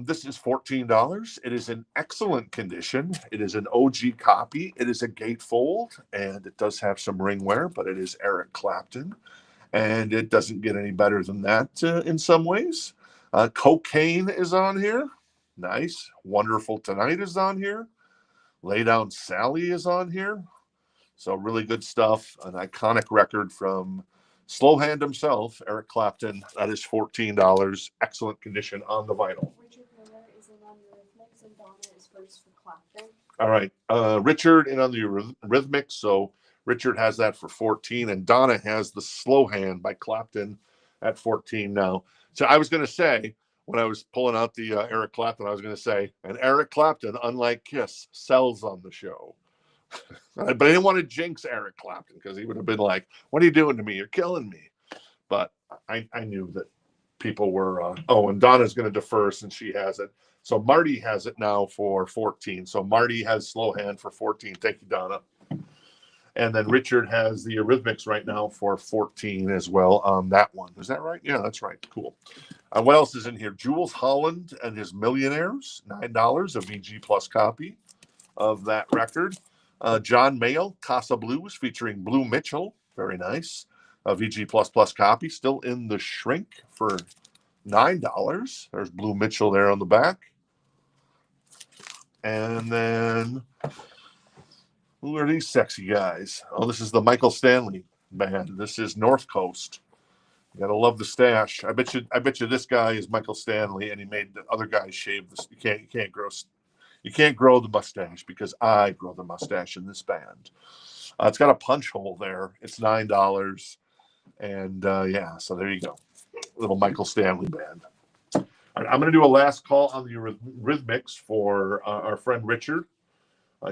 Speaker 1: This is $14. It is in excellent condition. It is an OG copy. It is a gatefold, and it does have some ring wear, but it is Eric Clapton. And it doesn't get any better than that in some ways. Cocaine is on here. Nice. Wonderful Tonight is on here. Lay Down Sally is on here. So really good stuff. An iconic record from Slow Hand himself, Eric Clapton. That is $14. Excellent condition on the vinyl.
Speaker 3: Richard Miller is in on Eurythmics and Donna is first for Clapton.
Speaker 1: All right. Richard in on the Eurythmics. So Richard has that for 14. And Donna has the Slow Hand by Clapton at 14 now. So I was going to say, when I was pulling out the Eric Clapton, I was going to say, and Eric Clapton, unlike Kiss, sells on the show. But I didn't want to jinx Eric Clapton because he would have been like, what are you doing to me? You're killing me. But I knew that people were, and Donna's going to defer since she has it. So Marty has it now for 14. So Marty has Slow Hand for 14. Thank you, Donna. And then Richard has the Eurythmics right now for 14 as well on that one. Is that right? Yeah, that's right. Cool. What else is in here? Jules Holland and His Millionaires, $9, a VG Plus copy of that record. John Mayall, Casa Blues, featuring Blue Mitchell. Very nice. A VG Plus copy, still in the shrink for $9. There's Blue Mitchell there on the back. And then, who are these sexy guys? Oh, this is the Michael Stanley band. This is North Coast. You gotta love the stash. I bet you this guy is Michael Stanley, and he made the other guys shave this. You can't grow the mustache because I grow the mustache in this band. It's got a punch hole there. It's $9, and so there you go, little Michael Stanley band. All right, I'm going to do a last call on the Eurythmics for our friend Richard.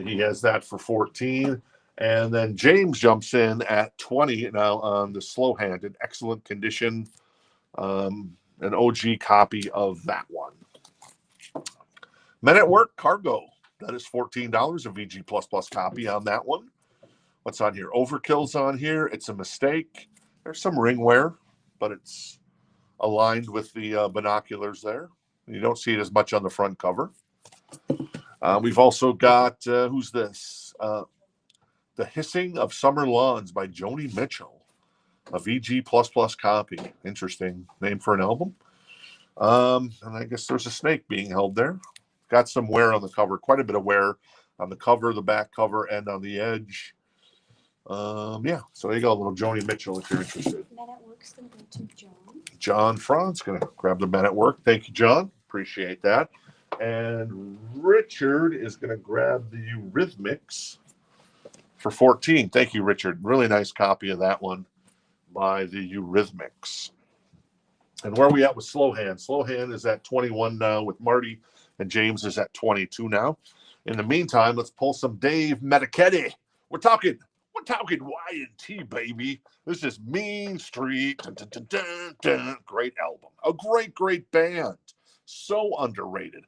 Speaker 1: He has that for 14. And then James jumps in at 20 now on the Slow Hand in excellent condition. An OG copy of that one. Men at Work Cargo. That is $14, a VG++ copy on that one. What's on here? Overkill's on here. It's a mistake. There's some ring wear, but it's aligned with the binoculars there. You don't see it as much on the front cover. We've also got, who's this? The Hissing of Summer Lawns by Joni Mitchell. A VG++ copy. Interesting name for an album. And I guess there's a snake being held there. Got some wear on the cover. Quite a bit of wear on the cover, the back cover, and on the edge. Yeah, so there you go, a little Joni Mitchell if you're interested.
Speaker 3: Men at Work's going to go to John.
Speaker 1: John Franz going to grab the Men at Work. Thank you, John. Appreciate that. And Richard is going to grab the Eurythmics for 14. Thank you, Richard. Really nice copy of that one by the Eurythmics. And where are we at with Slow Hand? Slow Hand is at 21 now with Marty, and James is at 22 now. In the meantime, let's pull some Dave Medichetti. We're talking Y&T, baby. This is Mean Street. Dun, dun, dun, dun. Great album. A great band. So underrated.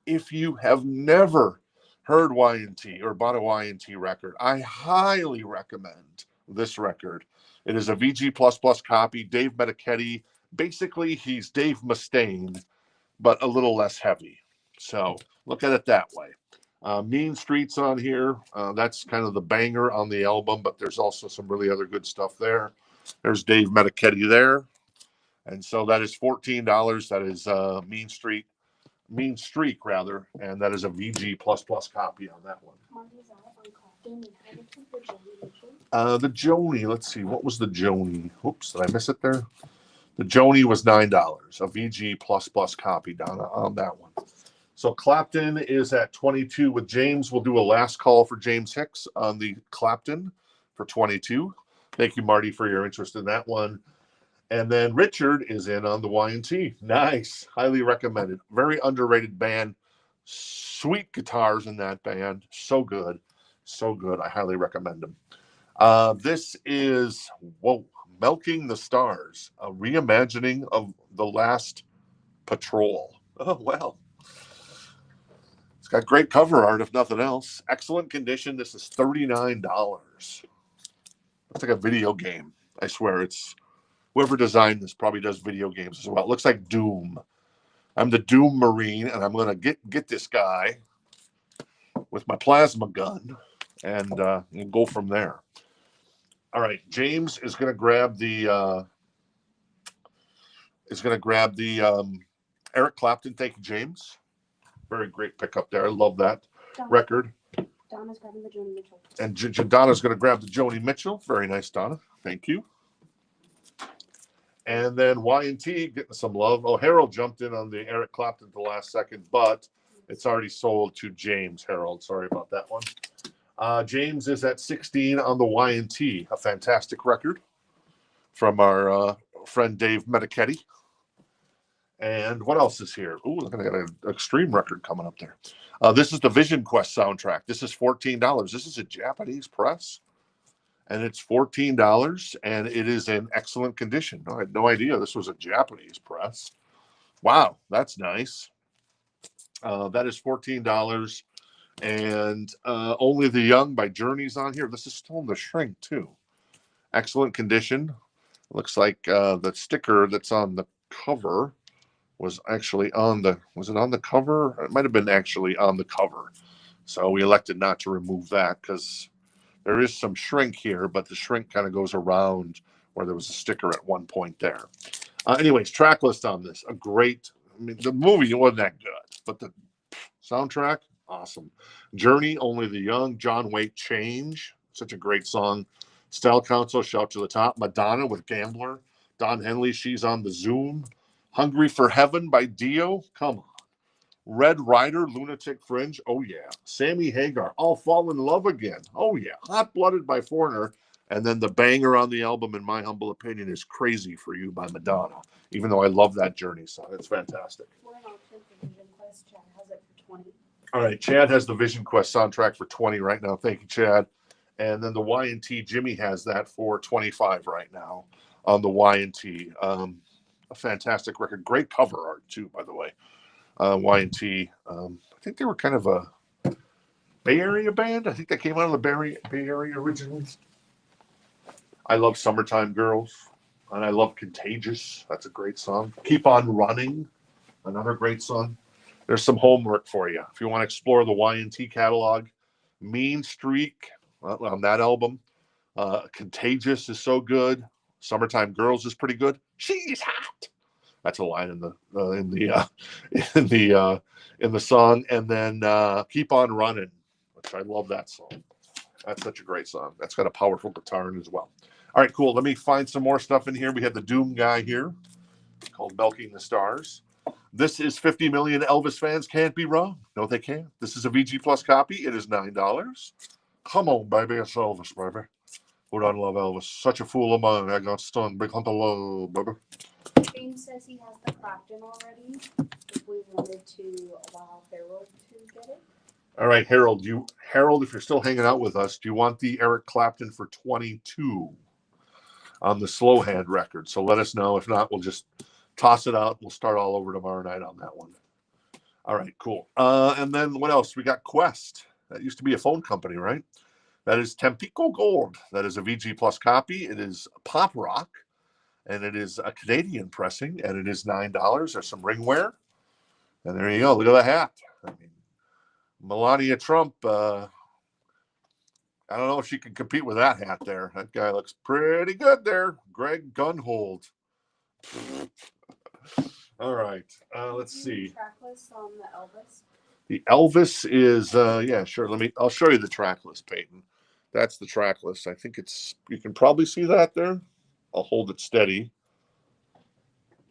Speaker 1: If you have never heard Y&T or bought a Y&T record, I highly recommend this record. It is a VG++ copy. Dave Medichetti. Basically, he's Dave Mustaine, but a little less heavy. So look at it that way. Mean Street's on here. That's kind of the banger on the album, but there's also some really other good stuff there. There's Dave Medichetti there. And so that is $14. That is Mean Streak, rather. And that is a VG++ copy on that one. The Joni, let's see. What was the Joni? Oops, did I miss it there? The Joni was $9. A VG++ copy, Donna, on that one. So Clapton is at 22 with James. We'll do a last call for James Hicks on the Clapton for 22. Thank you, Marty, for your interest in that one. And then Richard is in on the Y&T. Nice. Highly recommended. Very underrated band. Sweet guitars in that band. So good. So good. I highly recommend them. This is, Milking the Stars, a reimagining of The Last Patrol. Oh, well. It's got great cover art, if nothing else. Excellent condition. This is $39. Looks like a video game. I swear, it's whoever designed this probably does video games as well. It looks like Doom. I'm the Doom Marine, and I'm going to get this guy with my plasma gun and go from there. All right, James is going to grab the Eric Clapton. Thank you, James. Very great pickup there. I love that record.
Speaker 3: Donna's grabbing the Joni Mitchell.
Speaker 1: And Donna's going to grab the Joni Mitchell. Very nice, Donna. Thank you. And then Y&T getting some love. Oh, Harold jumped in on the Eric Clapton at the last second, but it's already sold to James. Harold, sorry about that one. James is at 16 on the Y&T, a fantastic record from our friend Dave Medichetti. And what else is here? Ooh, look at an extreme record coming up there. This is the Vision Quest soundtrack. This is $14. This is a Japanese press, and it's $14, and it is in excellent condition. I had no idea this was a Japanese press. Wow, that's nice. That is $14. And Only the Young by Journey's on here. This is still in the shrink, too. Excellent condition. Looks like the sticker that's on the cover was actually on the, was it on the cover? It might have been actually on the cover. So we elected not to remove that because there is some shrink here, but the shrink kind of goes around where there was a sticker at one point there. Anyways, track list on this. A great, I mean, the movie wasn't that good, but the soundtrack, awesome. Journey, Only the Young, John Waite, Change, such a great song. Style Council, Shout to the Top. Madonna with Gambler. Don Henley, She's on the Zoom. Hungry for Heaven by Dio, come on. Red Rider, Lunatic Fringe, oh yeah. Sammy Hagar, I'll Fall in Love Again, oh yeah. Hot Blooded by Foreigner. And then the banger on the album, in my humble opinion, is Crazy for You by Madonna, even though I love that Journey song. It's fantastic.
Speaker 3: We're an option for Vision Quest. Chad has it for 20.
Speaker 1: All right, Chad has the Vision Quest soundtrack for 20 right now. Thank you, Chad. And then the Y&T, Jimmy has that for 25 right now on the Y&T. A fantastic record. Great cover art, too, by the way. Y&T, I think they were kind of Bay Area band. I think they came out of the Bay Area originally. I love Summertime Girls, and I love Contagious. That's a great song. Keep on Running, another great song. There's some homework for you. If you want to explore the Y&T catalog, Mean Streak on that album. Contagious is so good. Summertime Girls is pretty good. She's hot. That's a line in the song. And then Keep on Running, which I love that song. That's such a great song. That's got a powerful guitar in it as well. All right, cool. Let me find some more stuff in here. We had the Doom guy here called Milking the Stars. This is 50 million Elvis fans can't be wrong. No, they can't. This is a VG Plus copy. It is $9. Come on, baby. It's Elvis, baby. Who don't love Elvis? Such a fool of mine. I got stung. Big hump of love, baby.
Speaker 3: James says he has the Clapton already. If we wanted to allow Harold to get it.
Speaker 1: All right, Harold. Harold, if you're still hanging out with us, do you want the Eric Clapton for 22 on the slow hand record? So let us know. If not, we'll just toss it out. We'll start all over tomorrow night on that one. All right, cool. And then what else? We got Quest. That used to be a phone company, right? That is Tampico Gold. That is a VG Plus copy. It is pop rock, and it is a Canadian pressing, and it is $9. There's some ringwear. And there you go. Look at the hat. I mean, Melania Trump, I don't know if she can compete with that hat there. That guy looks pretty good there. Greg Gunhold. All right. Let's see.
Speaker 3: Track list on the Elvis.
Speaker 1: The Elvis is, yeah, sure. I'll show you the track list, Peyton. That's the track list. I think you can probably see that there. I'll hold it steady.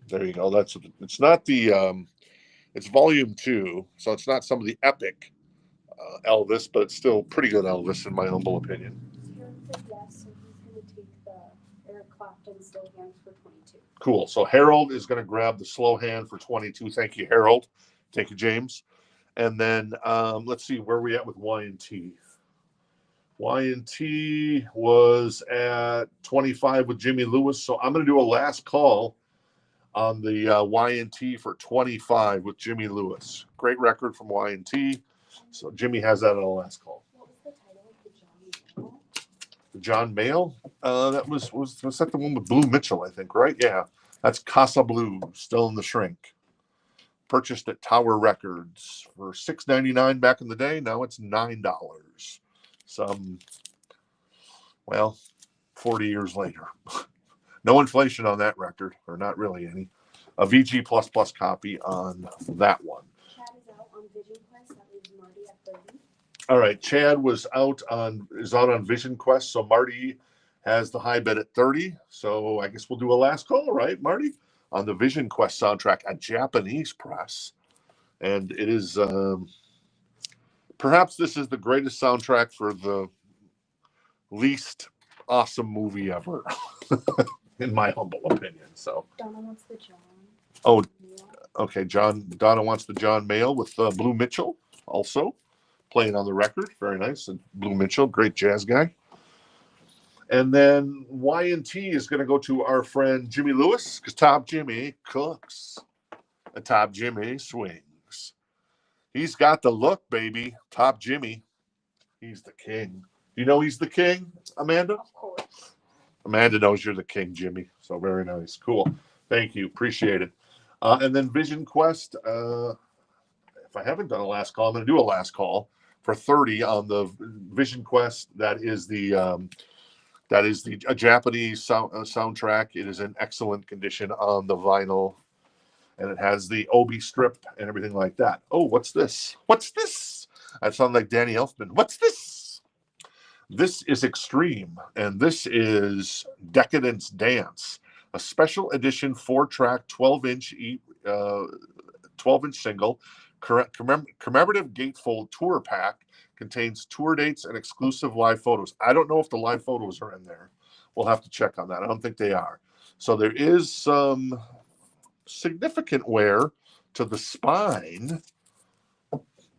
Speaker 1: There you go. It's not the, it's volume 2. So it's not some of the epic Elvis, but it's still pretty good Elvis in my humble opinion.
Speaker 3: Yes, so he's going to take the Eric Clapton slow hands for 22.
Speaker 1: Cool. So Harold is going to grab the slow hand for 22. Thank you, Harold. Thank you, James. And then let's see where we at with Y&T. Y&T was at 25 with Jimmy Lewis. So I'm going to do a last call on the Y&T for 25 with Jimmy Lewis. Great record from Y&T. So Jimmy has that on the last call.
Speaker 3: What was the title of the
Speaker 1: John Mayall? That was that the one with Blue Mitchell, I think, right? Yeah. That's Casa Blue, still in the shrink. Purchased at Tower Records for $6.99 back in the day. Now it's $9. Some, 40 years later. No inflation on that record, or not really any. A VG plus copy on that one.
Speaker 3: Chad is out on Vision Quest. That leaves Marty at 30.
Speaker 1: All right, Chad is out on Vision Quest, so Marty has the high bid at 30. So I guess we'll do a last call, right, Marty? On the Vision Quest soundtrack, a Japanese press. And it is, perhaps this is the greatest soundtrack for the least awesome movie ever, in my humble opinion. So
Speaker 3: Donna wants the John.
Speaker 1: Oh, okay. Donna wants the John Mayall with Blue Mitchell also playing on the record. Very nice. And Blue Mitchell, great jazz guy. And then Y&T is going to go to our friend Jimmy Lewis, because Top Jimmy cooks and Top Jimmy swings. He's got the look, baby. Top Jimmy. He's the king. You know he's the king, Amanda?
Speaker 3: Of course.
Speaker 1: Amanda knows you're the king, Jimmy. So very nice. Cool. Thank you. Appreciate it. And then Vision Quest. If I haven't done a last call, I'm going to do a last call for 30 on the Vision Quest. That is a Japanese soundtrack. It is in excellent condition on the vinyl, and it has the Obi strip and everything like that. Oh, what's this? What's this? I sound like Danny Elfman. What's this? This is Extreme, and this is Decadence Dance, a special edition 4-track 12-inch single, commemorative gatefold tour pack. Contains tour dates and exclusive live photos. I don't know if the live photos are in there. We'll have to check on that. I don't think they are. So there is some significant wear to the spine,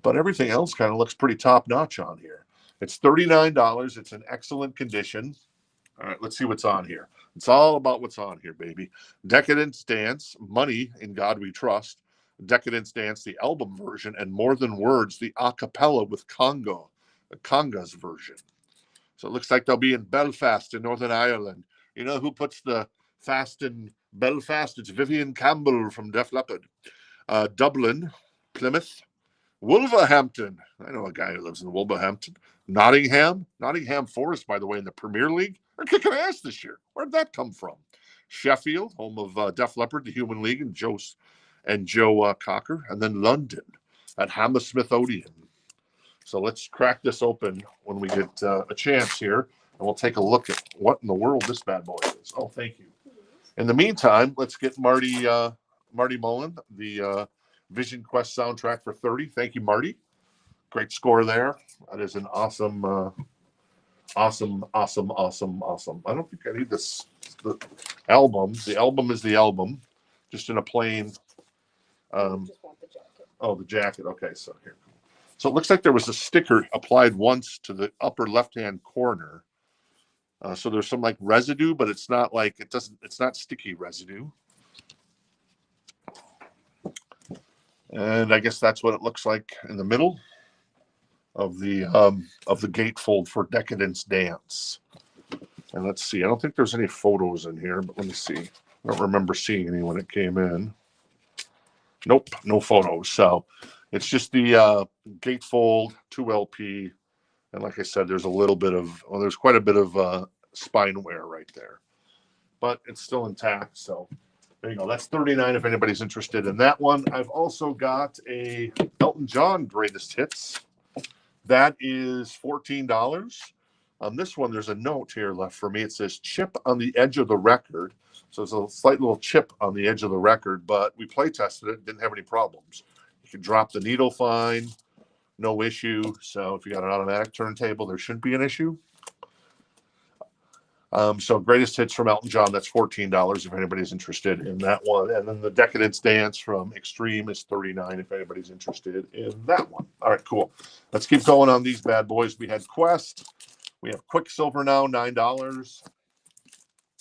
Speaker 1: but everything else kind of looks pretty top-notch on here. It's $39. It's in excellent condition. All right, let's see what's on here. It's all about what's on here, baby. Decadence Dance, Money in God We Trust, Decadence Dance, the album version, and More Than Words, the a cappella with Congo. congas version. So it looks like they'll be in Belfast in Northern Ireland. You know who puts the fast in Belfast? It's Vivian Campbell from Def Leppard. Dublin, Plymouth, Wolverhampton. I know a guy who lives in Wolverhampton. Nottingham Forest, by the way, in the Premier League. They're kicking ass this year. Where'd that come from? Sheffield, home of Def Leppard, the Human League, and Joe Cocker. And then London at Hammersmith Odeon. So let's crack this open when we get a chance here, and we'll take a look at what in the world this bad boy is. Oh, thank you. In the meantime, let's get Marty Mullen, the Vision Quest soundtrack for 30. Thank you, Marty. Great score there. That is an awesome. I don't think I need this. The album. The album is the album, just in a plain.
Speaker 2: Just want the jacket.
Speaker 1: Oh, the jacket. Okay, so here. So it looks like there was a sticker applied once to the upper left-hand corner. So there's some like residue, but it's not like it's not sticky residue. And I guess that's what it looks like in the middle of the gatefold for Decadence Dance. And let's see. I don't think there's any photos in here, but let me see. I don't remember seeing any when it came in. Nope, no photos. So it's just the gatefold 2LP, and like I said, there's there's quite a bit of spine wear right there, but it's still intact. So there you go. That's $39 if anybody's interested in that one. I've also got a Elton John Greatest Hits. That is $14. On this one, there's a note here left for me. It says chip on the edge of the record. So it's a slight little chip on the edge of the record, but we play tested it, didn't have any problems. You can drop the needle fine, no issue. So if you got an automatic turntable, there shouldn't be an issue. So Greatest Hits from Elton John, that's $14 if anybody's interested in that one. And then the Decadence Dance from Extreme is $39 if anybody's interested in that one. All right, cool. Let's keep going on these bad boys. We had Quest. We have Quicksilver now, $9.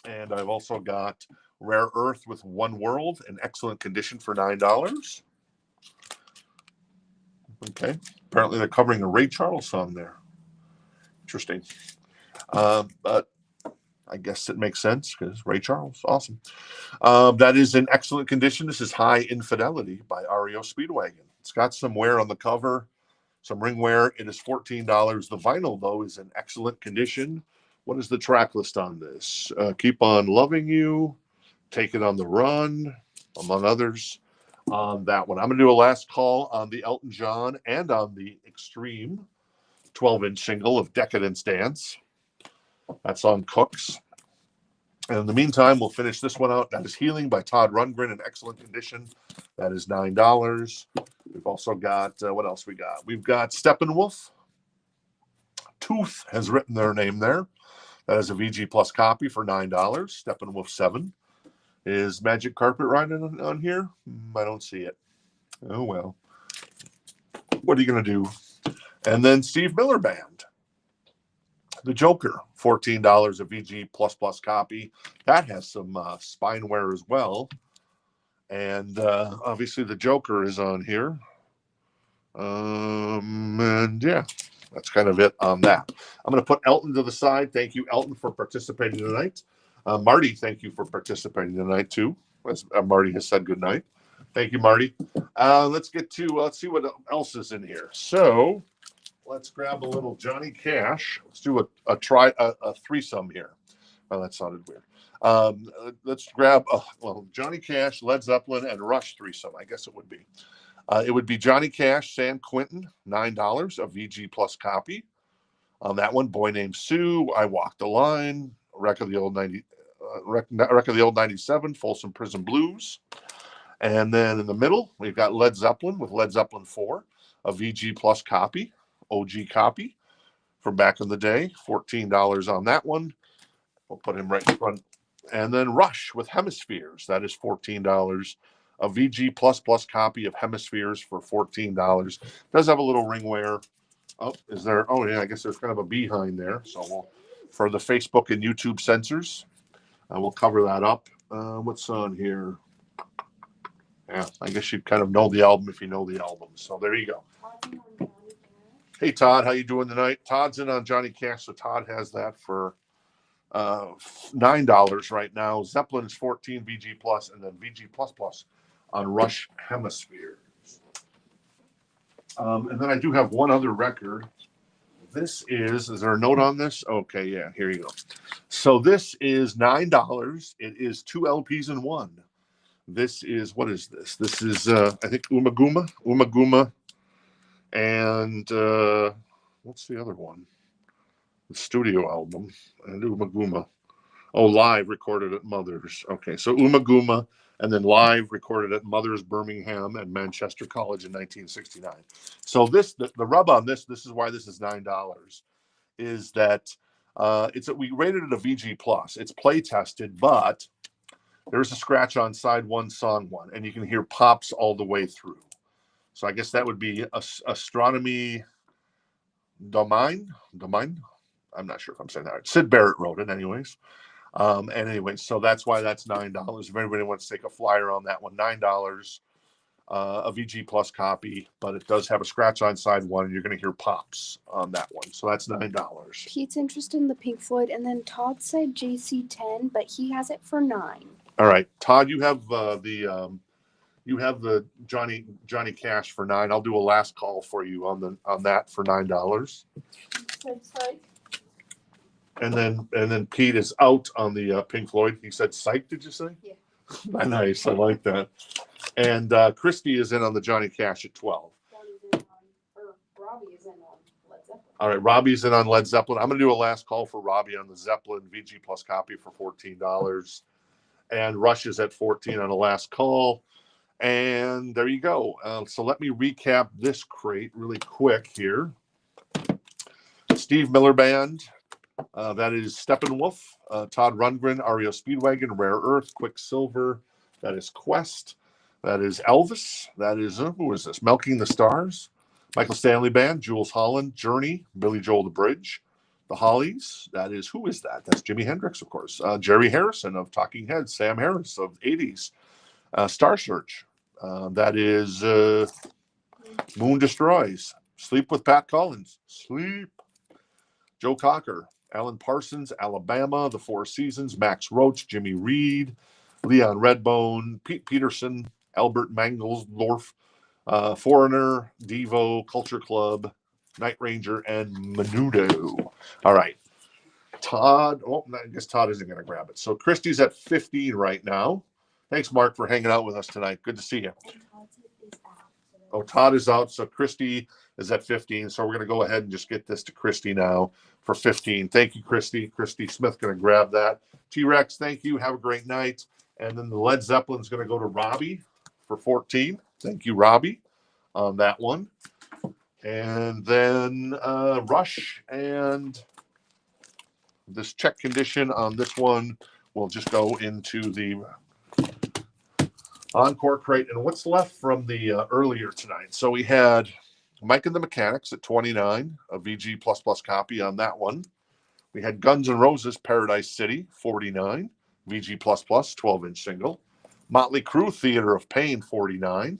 Speaker 1: And I've also got Rare Earth with One World in excellent condition for $9. Okay. Apparently they're covering a Ray Charles song there. Interesting. But I guess it makes sense because Ray Charles, awesome. That is in excellent condition. This is High Infidelity by REO Speedwagon. It's got some wear on the cover, some ring wear. It is $14. The vinyl, though, is in excellent condition. What is the track list on this? Keep on Loving You, Take It on the Run, among others. On that one, I'm going to do a last call on the Elton John and on the Extreme 12-inch single of Decadence Dance. That's on Cooks. And in the meantime, we'll finish this one out. That is Healing by Todd Rundgren in excellent condition. That is $9. We've also got, what else we got? We've got Steppenwolf. Tooth has written their name there. That is a VG Plus copy for $9. Steppenwolf 7. Is Magic Carpet Ride on here? I don't see it. Oh, well. What are you going to do? And then Steve Miller Band. The Joker, $14 a VG plus copy. That has some spine wear as well. And obviously the Joker is on here. And yeah, that's kind of it on that. I'm going to put Elton to the side. Thank you, Elton, for participating tonight. Marty, thank you for participating tonight, too. As Marty has said good night. Thank you, Marty. Let's see what else is in here. So let's grab a little Johnny Cash. Let's do a threesome here. Oh, that sounded weird. Let's grab Johnny Cash, Led Zeppelin, and Rush threesome. I guess it would be. It would be Johnny Cash, San Quentin, $9, a VG Plus copy. On that one, Boy Named Sue, I Walk the Line, Wreck of the Old 97, Folsom Prison Blues. And then in the middle, we've got Led Zeppelin with Led Zeppelin 4, a VG Plus copy, OG copy from back in the day, $14 on that one. We'll put him right in front. And then Rush with Hemispheres, that is $14. A VG Plus copy of Hemispheres for $14. Does have a little ring wear. Oh, is there? Oh, yeah, I guess there's kind of a behind there. So for the Facebook and YouTube censors, we'll cover that up. What's on here? Yeah, I guess you kind of know the album if you know the album. So there you go. Hey, Todd, how you doing tonight? Todd's in on Johnny Cash, so Todd has that for $9 right now. Zeppelin is 14 VG plus, and then VG plus plus on Rush Hemispheres. And then I do have one other record. This is there a note on this? Okay, yeah, here you go. So this is $9. It is 2 LPs in one. This is, what is this? This is, I think, Umaguma, and what's the other one? The studio album, and Umaguma. Oh, live recorded at Mother's. Okay, so Umaguma, and then live recorded at Mother's, Birmingham, and Manchester College in 1969. So this, the rub on this is why this is $9, is that we rated it a VG plus. It's play tested, but there's a scratch on side one, song one, and you can hear pops all the way through. So I guess that would be Astronomy Domain. I'm not sure if I'm saying that right. Sid Barrett wrote it, anyways. And anyway, so that's why that's $9. If anybody wants to take a flyer on that one, $9, a VG plus copy, but it does have a scratch on side one, and you're going to hear pops on that one. So that's $9.
Speaker 2: Pete's interested in the Pink Floyd, and then Todd said JC10, but he has it for $9.
Speaker 1: All right, Todd, you have the Johnny Cash for $9. I'll do a last call for you on that for $9. And then Pete is out on the Pink Floyd. He said psych, did you say?
Speaker 2: Yeah.
Speaker 1: Nice, I like that. And Christy is in on the Johnny Cash at 12.
Speaker 3: Robbie is in on Led Zeppelin.
Speaker 1: All right, Robbie's in on Led Zeppelin. I'm going to do a last call for Robbie on the Zeppelin VG plus copy for $14. And Rush is at 14 on the last call. And there you go. So let me recap this crate really quick here. Steve Miller Band. That is Steppenwolf. Todd Rundgren, REO Speedwagon, Rare Earth, Quicksilver. That is Quest. That is Elvis. That is, who is this? Milking the Stars. Michael Stanley Band, Jules Holland, Journey, Billy Joel The Bridge. The Hollies. That is, who is that? That's Jimi Hendrix, of course. Jerry Harrison of Talking Heads. Sam Harris of 80s. Star Search. That is Moon Destroys. Sleep with Pat Collins. Sleep. Joe Cocker. Alan Parsons, Alabama, The Four Seasons, Max Roach, Jimmy Reed, Leon Redbone, Pete Peterson, Albert Mangelsdorf, Foreigner, Devo, Culture Club, Night Ranger, and Menudo. All right. Todd, I guess Todd isn't going to grab it. So Christy's at 15 right now. Thanks, Mark, for hanging out with us tonight. Good to see you. Oh, Todd is out, so Christy is at 15. So we're going to go ahead and just get this to Christy now for 15. Thank you, Christy. Christy Smith going to grab that. T-Rex, thank you. Have a great night. And then the Led Zeppelin's going to go to Robbie for 14. Thank you, Robbie, on that one. And then Rush and this check condition on this one will just go into the Encore crate. And what's left from the earlier tonight? So we had Mike and the Mechanics at 29, a VG plus copy on that one. We had Guns N' Roses, Paradise City, 49, VG plus 12-inch single. Motley Crue, Theater of Pain, 49.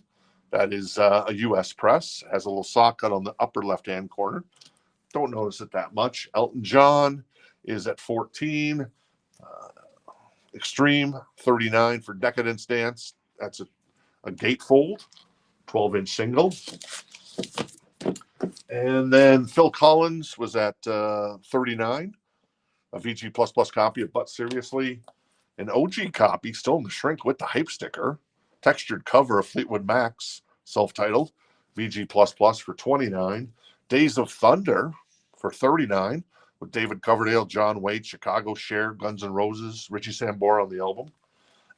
Speaker 1: That is a U.S. press. Has a little saw cut on the upper left-hand corner. Don't notice it that much. Elton John is at 14. Extreme, 39 for Decadence Dance. That's a gatefold, 12-inch single. And then Phil Collins was at 39, a VG plus copy of But Seriously. An OG copy, still in the shrink with the hype sticker. Textured cover of Fleetwood Mac's, self-titled, VG plus for 29. Days of Thunder for 39, with David Coverdale, John Waite, Chicago, Cher, Guns N' Roses, Richie Sambora on the album.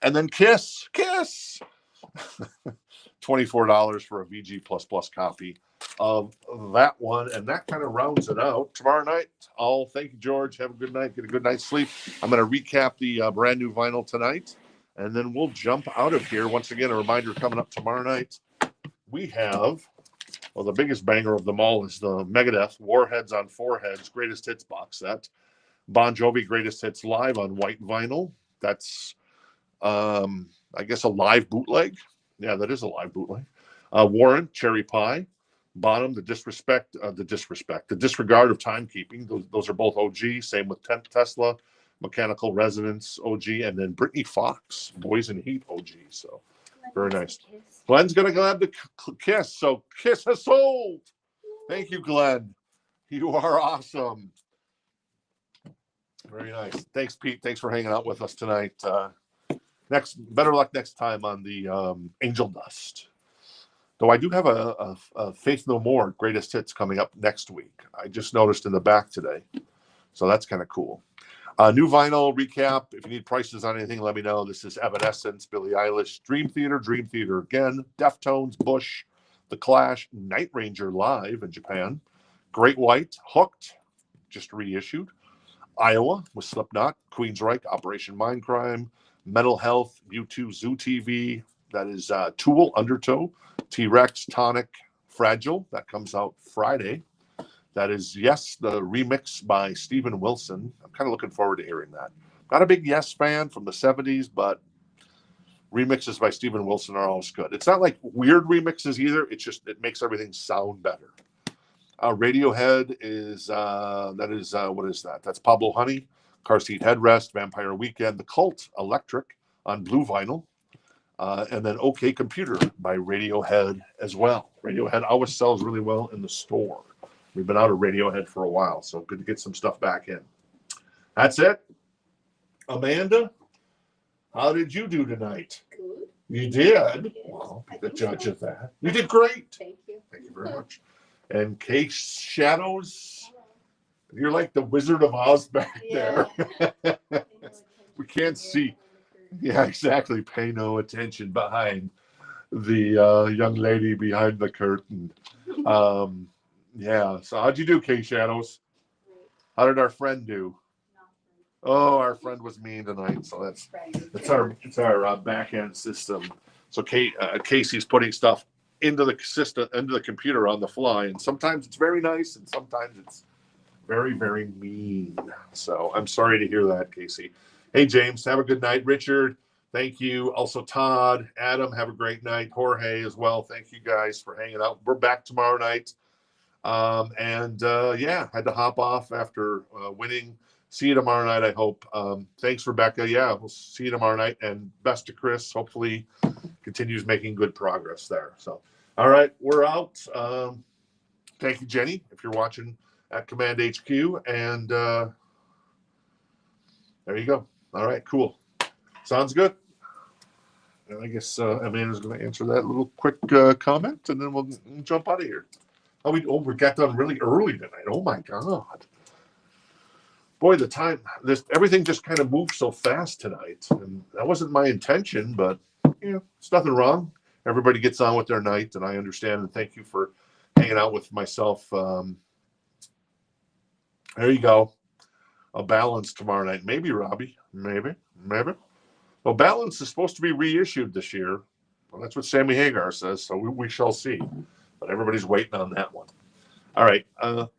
Speaker 1: And then Kiss, $24 for a VG plus copy of that one. And that kind of rounds it out. Tomorrow night, thank you, George. Have a good night. Get a good night's sleep. I'm going to recap the brand new vinyl tonight, and then we'll jump out of here. Once again, a reminder coming up tomorrow night. We have, the biggest banger of them all is the Megadeth Warheads on Foreheads Greatest Hits box set. Bon Jovi Greatest Hits live on white vinyl. That's I guess a live bootleg. Yeah, that is a live bootleg. Warrant, Cherry Pie, Bottom, the disregard of timekeeping. Those are both OG. Same with Tesla, Mechanical Resonance OG, and then Brittany Fox, Boys in Heat OG. So very nice. Glenn's gonna grab the kiss. So kiss has sold. Thank you, Glenn. You are awesome. Very nice. Thanks, Pete. Thanks for hanging out with us tonight. Better luck next time on the Angel Dust. Though I do have a Faith No More Greatest Hits coming up next week. I just noticed in the back today. So that's kind of cool. New vinyl recap. If you need prices on anything, let me know. This is Evanescence, Billie Eilish, Dream Theater again, Deftones, Bush, The Clash, Night Ranger live in Japan, Great White, Hooked, just reissued, Iowa with Slipknot, Queensryche, Operation Mindcrime, Mental Health, U2, Zoo TV. That is Tool, Undertow, T-Rex, Tonic, Fragile. That comes out Friday. That is Yes, the remix by Steven Wilson. I'm kind of looking forward to hearing that. Not a big Yes fan from the 70s, but remixes by Steven Wilson are always good. It's not like weird remixes either. It's just, it makes everything sound better. Radiohead is, what is that? That's Pablo Honey, Car Seat Headrest, Vampire Weekend, The Cult, Electric on blue vinyl. And then OK Computer by Radiohead as well. Radiohead always sells really well in the store. We've been out of Radiohead for a while, so good to get some stuff back in. That's it. Amanda, how did you do tonight?
Speaker 3: Good.
Speaker 1: You did?
Speaker 3: Yes,
Speaker 1: Well, I'll be the judge of that. You did great.
Speaker 3: Thank you.
Speaker 1: Thank you very much. And Kate Shadows, you're like the Wizard of Oz back there. We can't see. Yeah, exactly. Pay no attention behind the young lady behind the curtain. Yeah. So how'd you do, Kate Shadows? How did our friend do? Oh, our friend was mean tonight. So it's our back end system. So Casey's putting stuff into the system, into the computer on the fly, and sometimes it's very nice, and sometimes it's very, very mean. So I'm sorry to hear that, Casey. Hey, James, have a good night. Richard, thank you. Also, Todd, Adam, have a great night. Jorge as well. Thank you guys for hanging out. We're back tomorrow night. Had to hop off after winning. See you tomorrow night, I hope. Thanks, Rebecca. Yeah, we'll see you tomorrow night. And best to Chris. Hopefully continues making good progress there. So, all right, we're out. Thank you, Jenny, if you're watching at Command HQ. And there you go. All right, cool. Sounds good. And I guess Amanda's going to answer that little quick comment, and then we'll jump out of here. We got done really early tonight. Oh my God. Boy, the time, everything just kind of moved so fast tonight. And that wasn't my intention, but it's nothing wrong. Everybody gets on with their night, and I understand. And thank you for hanging out with myself. There you go. A Balance tomorrow night. Maybe, Robbie. Maybe. Well, Balance is supposed to be reissued this year. Well, that's what Sammy Hagar says, so we shall see. But everybody's waiting on that one. All right.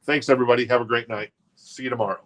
Speaker 1: Thanks, everybody. Have a great night. See you tomorrow.